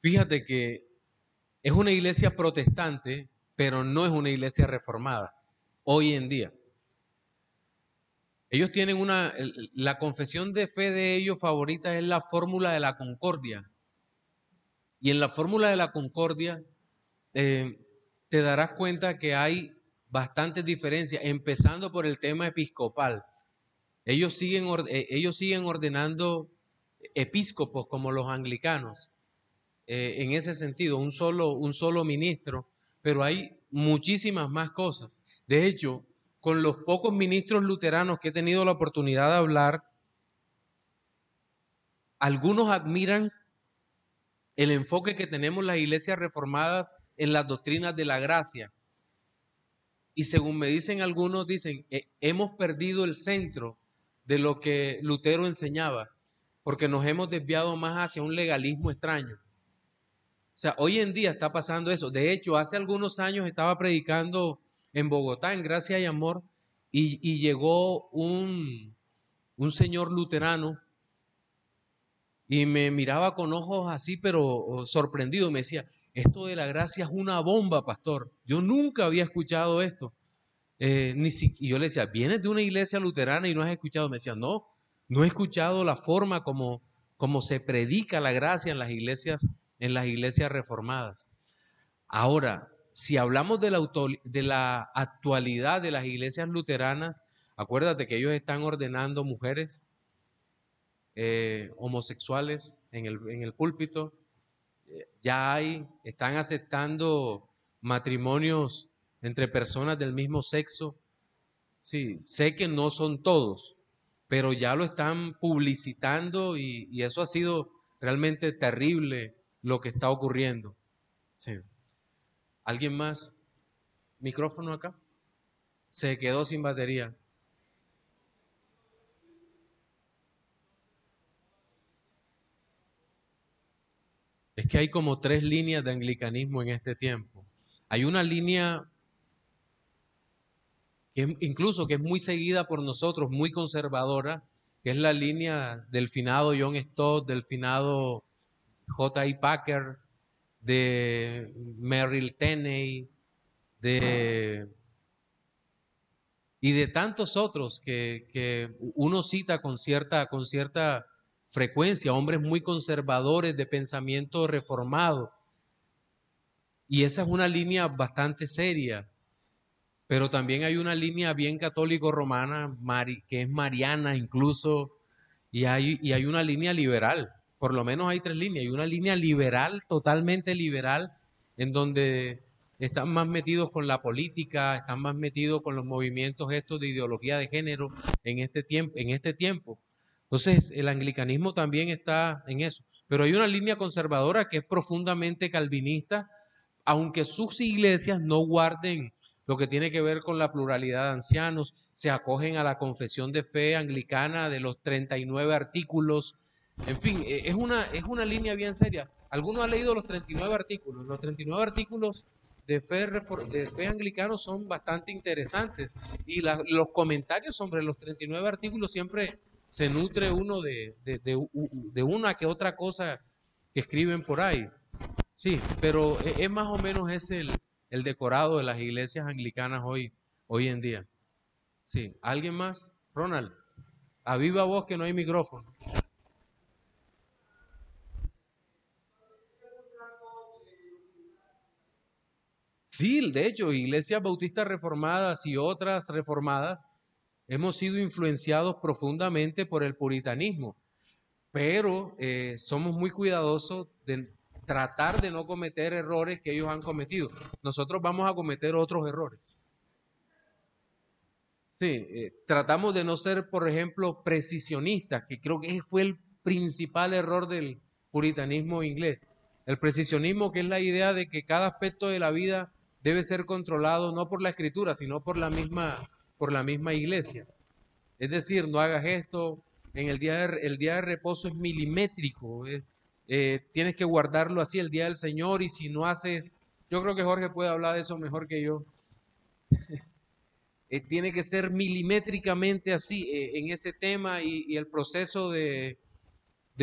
Fíjate que es una iglesia protestante, pero no es una iglesia reformada hoy en día. Ellos tienen la confesión de fe de ellos favorita es la fórmula de la concordia. Y en la fórmula de la concordia te darás cuenta que hay bastantes diferencias, empezando por el tema episcopal. Ellos siguen ordenando episcopos como los anglicanos. En ese sentido, un solo ministro, pero hay muchísimas más cosas. De hecho, con los pocos ministros luteranos que he tenido la oportunidad de hablar, algunos admiran el enfoque que tenemos las iglesias reformadas en las doctrinas de la gracia. Y según me dicen algunos, dicen, hemos perdido el centro de lo que Lutero enseñaba, porque nos hemos desviado más hacia un legalismo extraño. O sea, hoy en día está pasando eso. De hecho, hace algunos años estaba predicando en Bogotá, en Gracia y Amor, y llegó un señor luterano y me miraba con ojos así, pero sorprendido. Me decía, esto de la gracia es una bomba, pastor. Yo nunca había escuchado esto. Y yo le decía, ¿vienes de una iglesia luterana y no has escuchado? Me decía, no he escuchado la forma como se predica la gracia en las iglesias reformadas. Ahora, si hablamos de la actualidad de las iglesias luteranas, Acuérdate que ellos están ordenando mujeres homosexuales en el púlpito. Están aceptando matrimonios entre personas del mismo sexo. Sí, sé que no son todos, pero ya lo están publicitando y eso ha sido realmente terrible lo que está ocurriendo. Sí. ¿Alguien más? ¿Micrófono acá? Se quedó sin batería. Es que hay como 3 líneas de anglicanismo en este tiempo. Hay una línea incluso que es muy seguida por nosotros, muy conservadora, que es la línea del finado John Stott, del finado J.I. Packer, de Merrill Tenney, y de tantos otros que uno cita con cierta frecuencia, hombres muy conservadores de pensamiento reformado. Y esa es una línea bastante seria. Pero también hay una línea bien católico-romana, que es mariana incluso, y hay una línea liberal. Por lo menos hay 3 líneas. Hay una línea liberal, totalmente liberal, en donde están más metidos con la política, están más metidos con los movimientos estos de ideología de género en este tiempo. Entonces, el anglicanismo también está en eso. Pero hay una línea conservadora que es profundamente calvinista, aunque sus iglesias no guarden lo que tiene que ver con la pluralidad de ancianos, se acogen a la confesión de fe anglicana de los 39 artículos. En fin, es una línea bien seria. ¿Alguno ha leído los 39 artículos? Los 39 artículos de fe anglicano son bastante interesantes y los comentarios sobre los 39 artículos siempre se nutre uno de una que otra cosa que escriben por ahí. Sí, pero es más o menos el decorado de las iglesias anglicanas hoy en día. Sí, ¿alguien más? Ronald, a viva voz que no hay micrófono. Sí, de hecho, iglesias bautistas reformadas y otras reformadas hemos sido influenciados profundamente por el puritanismo, pero somos muy cuidadosos de tratar de no cometer errores que ellos han cometido. Nosotros vamos a cometer otros errores. Sí, tratamos de no ser, por ejemplo, precisionistas, que creo que ese fue el principal error del puritanismo inglés. El precisionismo, que es la idea de que cada aspecto de la vida debe ser controlado no por la escritura, sino por la misma iglesia. Es decir, no hagas esto, el día de reposo es milimétrico, tienes que guardarlo así el día del Señor, y si no haces, yo creo que Jorge puede hablar de eso mejor que yo. Tiene que ser milimétricamente así en ese tema, y el proceso de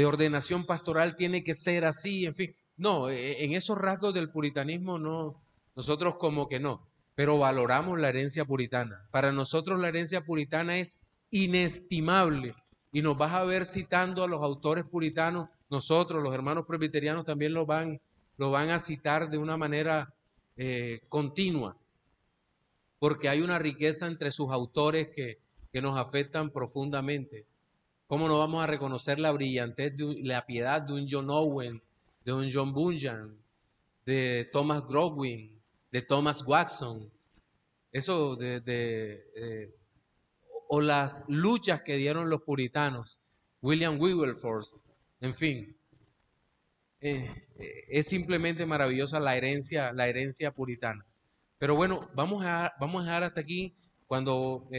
ordenación pastoral tiene que ser así, en fin. No, en esos rasgos del puritanismo no, nosotros como que no, pero valoramos la herencia puritana. Para nosotros la herencia puritana es inestimable, y nos vas a ver citando a los autores puritanos. Nosotros, los hermanos presbiterianos, también lo van a citar de una manera continua, porque hay una riqueza entre sus autores que nos afectan profundamente. ¿Cómo no vamos a reconocer la brillantez, la piedad de un John Owen, de un John Bunyan, de Thomas Grobwin, de Thomas Watson? Eso o las luchas que dieron los puritanos, William Wilberforce, en fin. Es simplemente maravillosa la herencia puritana. Pero bueno, vamos a dejar hasta aquí. Cuando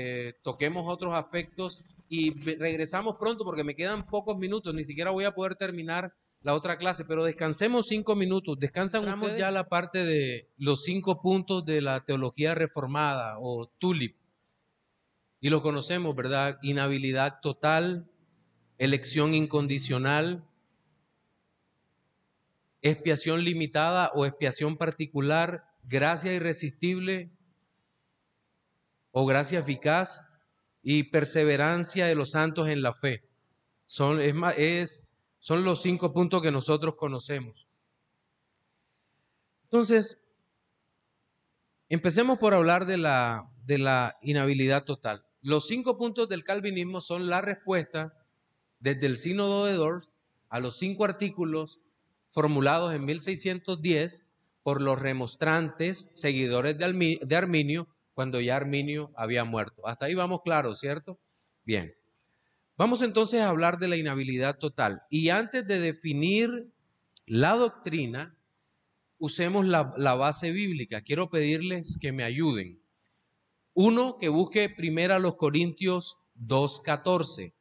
toquemos otros aspectos, y regresamos pronto porque me quedan pocos minutos, ni siquiera voy a poder terminar la otra clase, pero descansemos 5 minutos. Descansan ustedes ya la parte de los 5 puntos de la teología reformada, o TULIP, y lo conocemos, ¿verdad? Inhabilidad total, elección incondicional, expiación limitada o expiación particular, gracia irresistible o gracia eficaz, y perseverancia de los santos en la fe. Son los 5 puntos que nosotros conocemos. Entonces, empecemos por hablar de la inhabilidad total. los 5 puntos del calvinismo son la respuesta desde el Sínodo de Dort a los 5 artículos formulados en 1610 por los remonstrantes seguidores de Arminio, cuando ya Arminio había muerto. Hasta ahí vamos claros, ¿cierto? Bien. Vamos entonces a hablar de la inhabilidad total. Y antes de definir la doctrina, usemos la base bíblica. Quiero pedirles que me ayuden. Uno, que busque primero a los Corintios 2:14.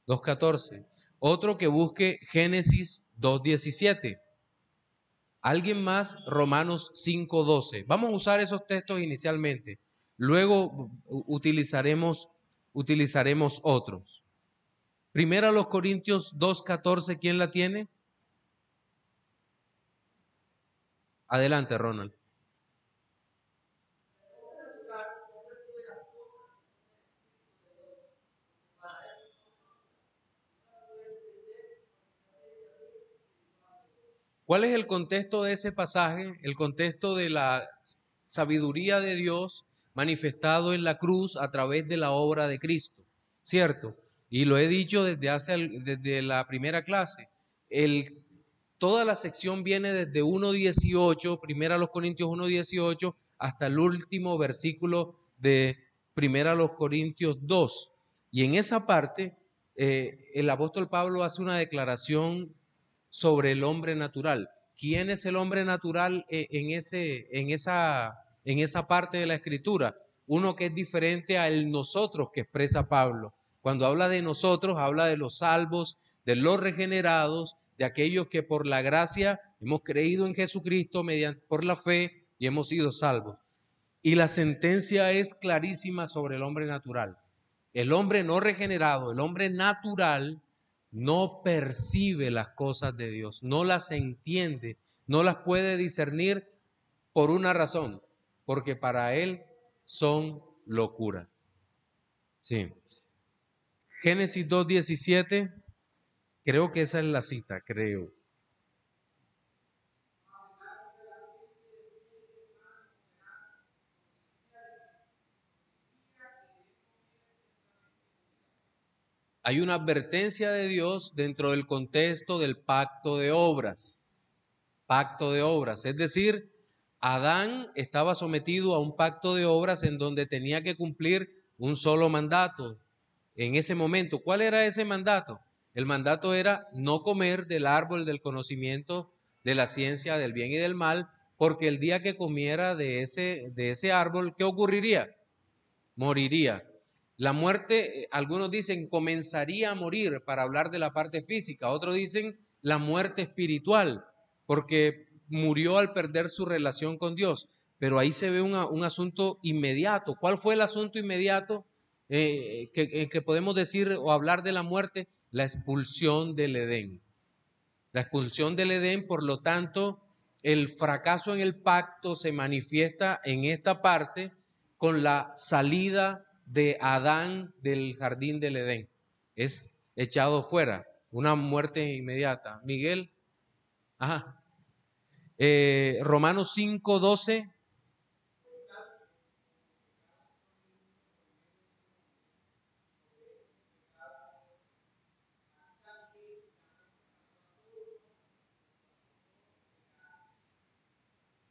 2:14. Otro que busque Génesis 2:17. Alguien más, Romanos 5:12. Vamos a usar esos textos inicialmente. Luego utilizaremos otros. Primero a los Corintios 2:14, ¿quién la tiene? Adelante, Ronald. ¿Cuál es el contexto de ese pasaje? El contexto de la sabiduría de Dios manifestado en la cruz a través de la obra de Cristo, ¿cierto? Y lo he dicho desde la primera clase. Toda la sección viene desde 1:18, primero a los Corintios 1:18, hasta el último versículo de primero a los Corintios 2. Y en esa parte, el apóstol Pablo hace una declaración sobre el hombre natural. ¿Quién es el hombre natural en esa parte de la escritura? Uno que es diferente al nosotros que expresa Pablo. Cuando habla de nosotros, habla de los salvos, de los regenerados, de aquellos que por la gracia hemos creído en Jesucristo por la fe y hemos sido salvos. Y la sentencia es clarísima sobre el hombre natural. El hombre no regenerado, el hombre natural, no percibe las cosas de Dios, no las entiende, no las puede discernir por una razón, porque para él son locura. Sí. Génesis 2:17, creo que esa es la cita, creo. Hay una advertencia de Dios dentro del contexto del pacto de obras. Pacto de obras, es decir, Adán estaba sometido a un pacto de obras en donde tenía que cumplir un solo mandato. En ese momento, ¿cuál era ese mandato? El mandato era no comer del árbol del conocimiento de la ciencia del bien y del mal, porque el día que comiera de ese árbol, ¿qué ocurriría? Moriría. La muerte, algunos dicen, comenzaría a morir para hablar de la parte física, otros dicen la muerte espiritual, porque murió al perder su relación con Dios. Pero ahí se ve un asunto inmediato. ¿Cuál fue el asunto inmediato que podemos decir o hablar de la muerte? La expulsión del Edén. La expulsión del Edén, por lo tanto, el fracaso en el pacto se manifiesta en esta parte con la salida de Adán del jardín del Edén. Es echado fuera, una muerte inmediata. Miguel, ajá. Romanos 5:12.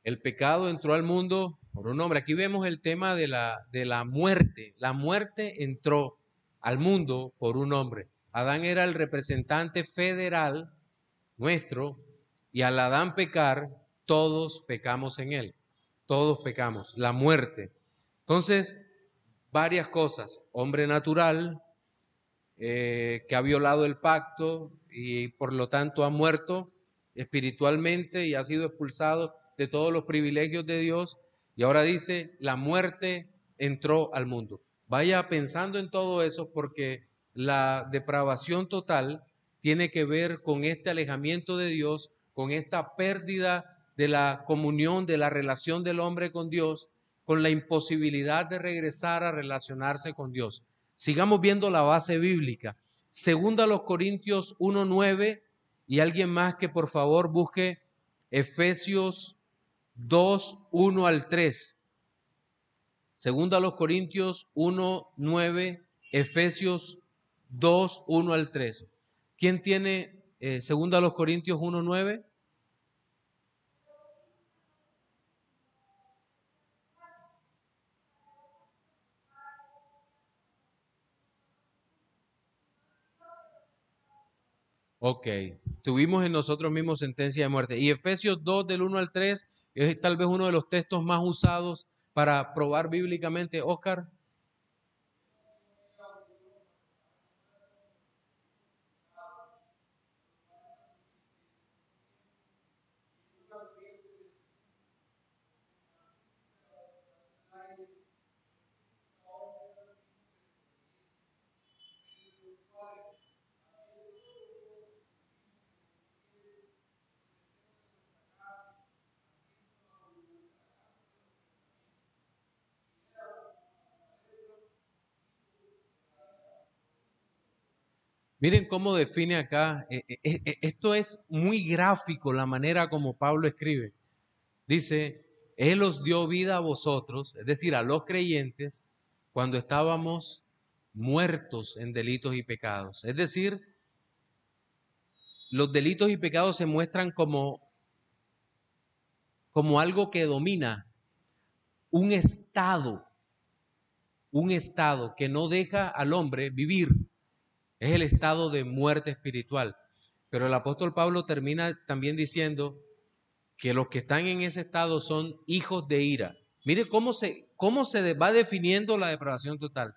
El pecado entró al mundo por un hombre. Aquí vemos el tema de la muerte. La muerte entró al mundo por un hombre. Adán era el representante federal nuestro, y al Adán pecar, todos pecamos en él. Todos pecamos. La muerte. Entonces, varias cosas. Hombre natural, que ha violado el pacto y por lo tanto ha muerto espiritualmente y ha sido expulsado de todos los privilegios de Dios, y ahora dice, la muerte entró al mundo. Vaya pensando en todo eso, porque la depravación total tiene que ver con este alejamiento de Dios, con esta pérdida de la comunión, de la relación del hombre con Dios, con la imposibilidad de regresar a relacionarse con Dios. Sigamos viendo la base bíblica. Segunda a los Corintios 1:9, y alguien más que por favor busque Efesios 2:1 al 3. Segunda a los Corintios 1, 9, Efesios 2, 1 al 3. ¿Quién tiene segunda a los Corintios 1, 9? Ok, tuvimos en nosotros mismos sentencia de muerte. Y Efesios 2 del 1 al 3 es tal vez uno de los textos más usados para probar bíblicamente, Oscar. Miren cómo define acá, esto es muy gráfico la manera como Pablo escribe. Dice, Él os dio vida a vosotros, es decir, a los creyentes, cuando estábamos muertos en delitos y pecados. Es decir, los delitos y pecados se muestran como algo que domina un estado que no deja al hombre vivir. Es el estado de muerte espiritual. Pero el apóstol Pablo termina también diciendo que los que están en ese estado son hijos de ira. Mire cómo se va definiendo la depravación total.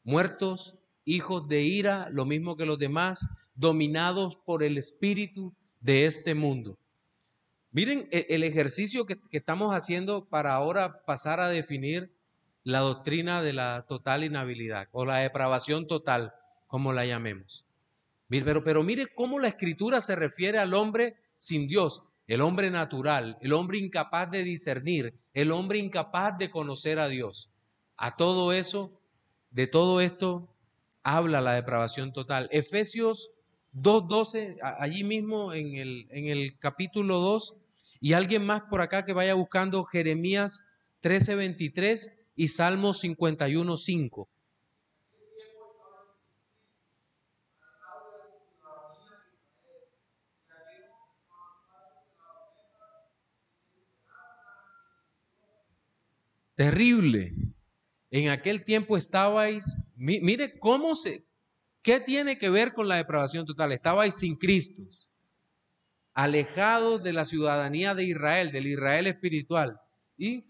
Muertos, hijos de ira, lo mismo que los demás, dominados por el espíritu de este mundo. Miren el ejercicio que estamos haciendo para ahora pasar a definir la doctrina de la total inhabilidad o la depravación total, como la llamemos. Pero mire cómo la Escritura se refiere al hombre sin Dios, el hombre natural, el hombre incapaz de discernir, el hombre incapaz de conocer a Dios. A todo eso, de todo esto, habla la depravación total. Efesios 2:12, allí mismo en el capítulo 2, y alguien más por acá que vaya buscando Jeremías 13:23 y Salmos 51:5. Terrible. En aquel tiempo estabais, mire ¿qué tiene que ver con la depravación total? Estabais sin Cristo, alejados de la ciudadanía de Israel, del Israel espiritual, y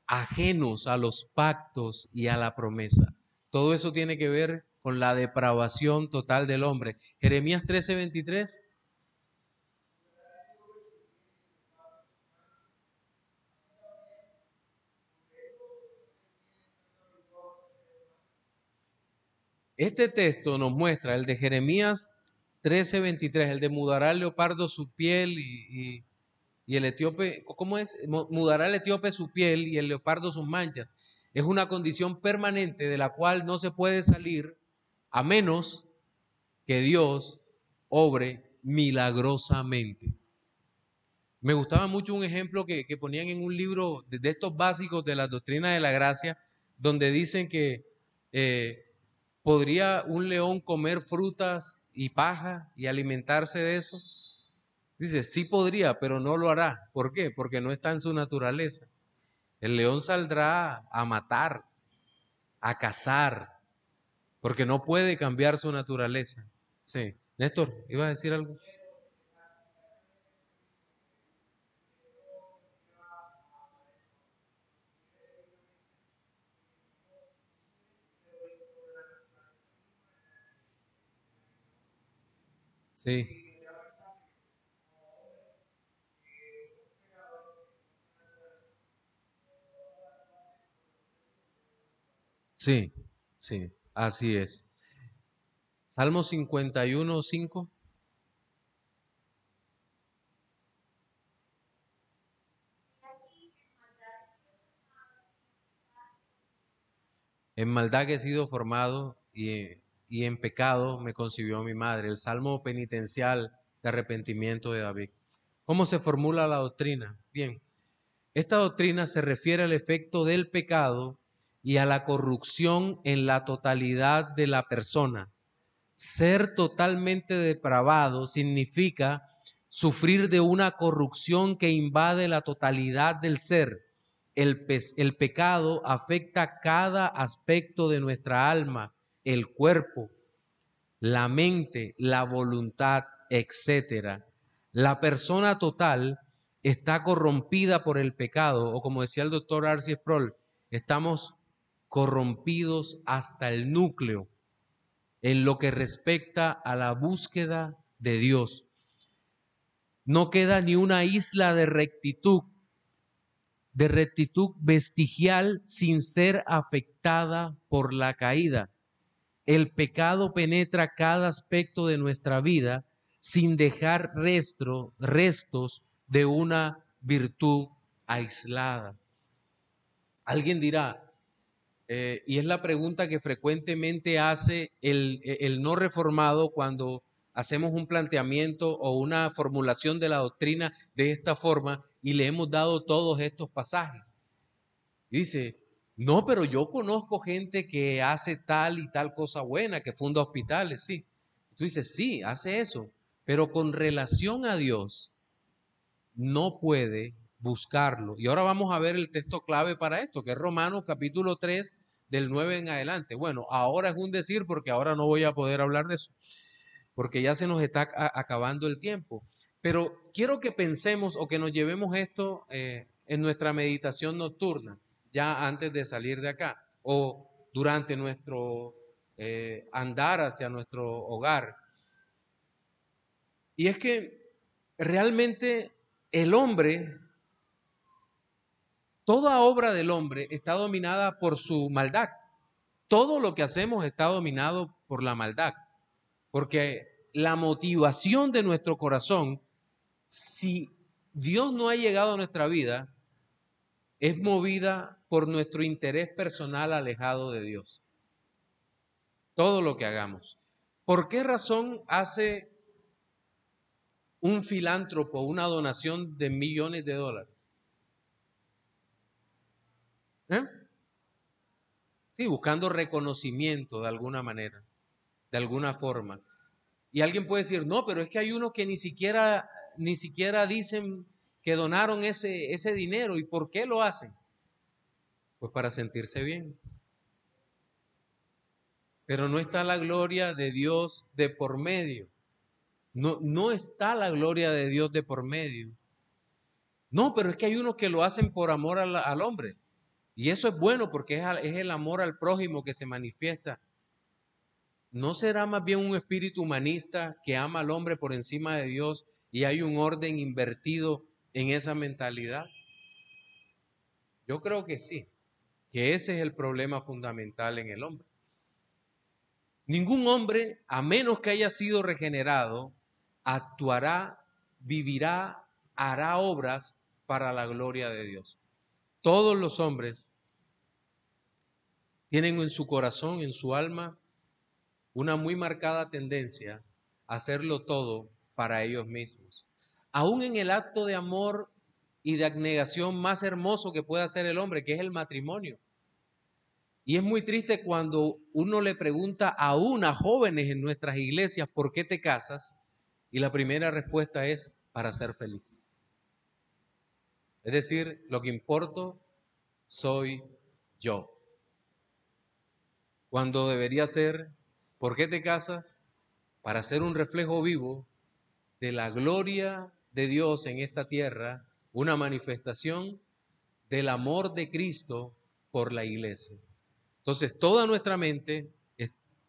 ajenos a los pactos y a la promesa. Todo eso tiene que ver con la depravación total del hombre. Jeremías 13:23. Este texto nos muestra el de Jeremías 13:23, el de mudará el leopardo su piel y el etíope, ¿cómo es? Mudará el etíope su piel y el leopardo sus manchas. Es una condición permanente de la cual no se puede salir a menos que Dios obre milagrosamente. Me gustaba mucho un ejemplo que ponían en un libro de estos básicos de la doctrina de la gracia, donde dicen que ¿podría un león comer frutas y paja y alimentarse de eso? Dice, sí podría, pero no lo hará. ¿Por qué? Porque no está en su naturaleza. El león saldrá a matar, a cazar, porque no puede cambiar su naturaleza. Sí. Néstor, ¿iba a decir algo? Sí. Sí, sí, así es. Salmo 51:5. En maldad que he sido formado y en pecado me concibió mi madre. El salmo penitencial de arrepentimiento de David. ¿Cómo se formula la doctrina? Bien, Esta doctrina se refiere al efecto del pecado y a la corrupción en la totalidad de la persona. Ser totalmente depravado significa sufrir de una corrupción que invade la totalidad del ser. El pecado afecta cada aspecto de nuestra alma, el cuerpo, la mente, la voluntad, etc. La persona total está corrompida por el pecado, o como decía el doctor R.C. Sproul, estamos corrompidos hasta el núcleo en lo que respecta a la búsqueda de Dios. No queda ni una isla de rectitud vestigial sin ser afectada por la caída. El pecado penetra cada aspecto de nuestra vida sin dejar restos de una virtud aislada. Alguien dirá, y es la pregunta que frecuentemente hace el no reformado cuando hacemos un planteamiento o una formulación de la doctrina de esta forma y le hemos dado todos estos pasajes. Dice, no, pero yo conozco gente que hace tal y tal cosa buena, que funda hospitales, sí. Tú dices, sí, hace eso, pero con relación a Dios no puede buscarlo. Y ahora vamos a ver el texto clave para esto, que es Romanos capítulo 3, del 9 en adelante. Bueno, ahora es un decir porque ahora no voy a poder hablar de eso, porque ya se nos está acabando el tiempo. Pero quiero que pensemos o que nos llevemos esto en nuestra meditación nocturna, ya antes de salir de acá, o durante nuestro andar hacia nuestro hogar. Y es que realmente el hombre, toda obra del hombre está dominada por su maldad. Todo lo que hacemos está dominado por la maldad. Porque la motivación de nuestro corazón, si Dios no ha llegado a nuestra vida, es movida por nuestro interés personal alejado de Dios. Todo lo que hagamos. ¿Por qué razón hace un filántropo una donación de millones de dólares? Sí, buscando reconocimiento de alguna manera, de alguna forma. Y alguien puede decir, no, pero es que hay unos que ni siquiera dicen que donaron ese dinero. ¿Y por qué lo hacen? Pues para sentirse bien. Pero no está la gloria de Dios de por medio. No está la gloria de Dios de por medio. No, pero es que hay unos que lo hacen por amor al hombre. Y eso es bueno porque es el amor al prójimo que se manifiesta. ¿No será más bien un espíritu humanista que ama al hombre por encima de Dios y hay un orden invertido en esa mentalidad? Yo creo que sí, que ese es el problema fundamental en el hombre. Ningún hombre, a menos que haya sido regenerado, actuará, vivirá, hará obras para la gloria de Dios. Todos los hombres tienen en su corazón, en su alma, una muy marcada tendencia a hacerlo todo para ellos mismos. Aún en el acto de amor y de abnegación más hermoso que puede hacer el hombre, que es el matrimonio. Y es muy triste cuando uno le pregunta aún a jóvenes en nuestras iglesias, ¿por qué te casas? Y la primera respuesta es, para ser feliz. Es decir, lo que importa soy yo. Cuando debería ser, ¿por qué te casas? Para ser un reflejo vivo de la gloria de Dios en esta tierra, una manifestación del amor de Cristo por la iglesia. Entonces, toda nuestra mente,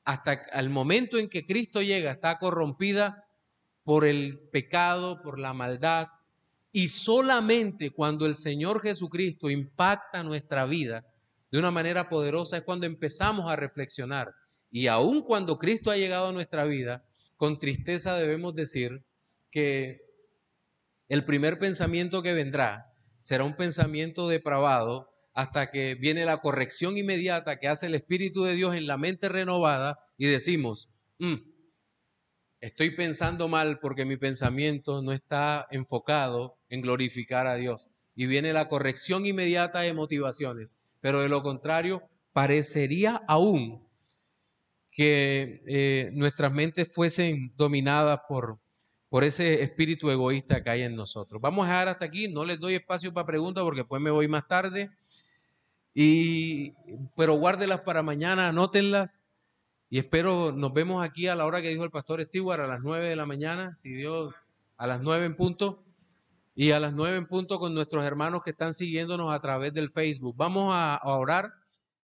hasta el momento en que Cristo llega, está corrompida por el pecado, por la maldad, y solamente cuando el Señor Jesucristo impacta nuestra vida de una manera poderosa es cuando empezamos a reflexionar. Y aun cuando Cristo ha llegado a nuestra vida, con tristeza debemos decir que el primer pensamiento que vendrá será un pensamiento depravado hasta que viene la corrección inmediata que hace el Espíritu de Dios en la mente renovada y decimos, estoy pensando mal porque mi pensamiento no está enfocado en glorificar a Dios. y viene la corrección inmediata de motivaciones. Pero de lo contrario, parecería aún que nuestras mentes fuesen dominadas por ese espíritu egoísta que hay en nosotros. Vamos a dejar hasta aquí, no les doy espacio para preguntas porque después me voy más tarde, pero guárdelas para mañana, anótenlas y espero nos vemos aquí a la hora que dijo el pastor Stewart, a las 9 de la mañana, si Dios, a las 9 en punto, y a las 9 en punto con nuestros hermanos que están siguiéndonos a través del Facebook. Vamos a orar.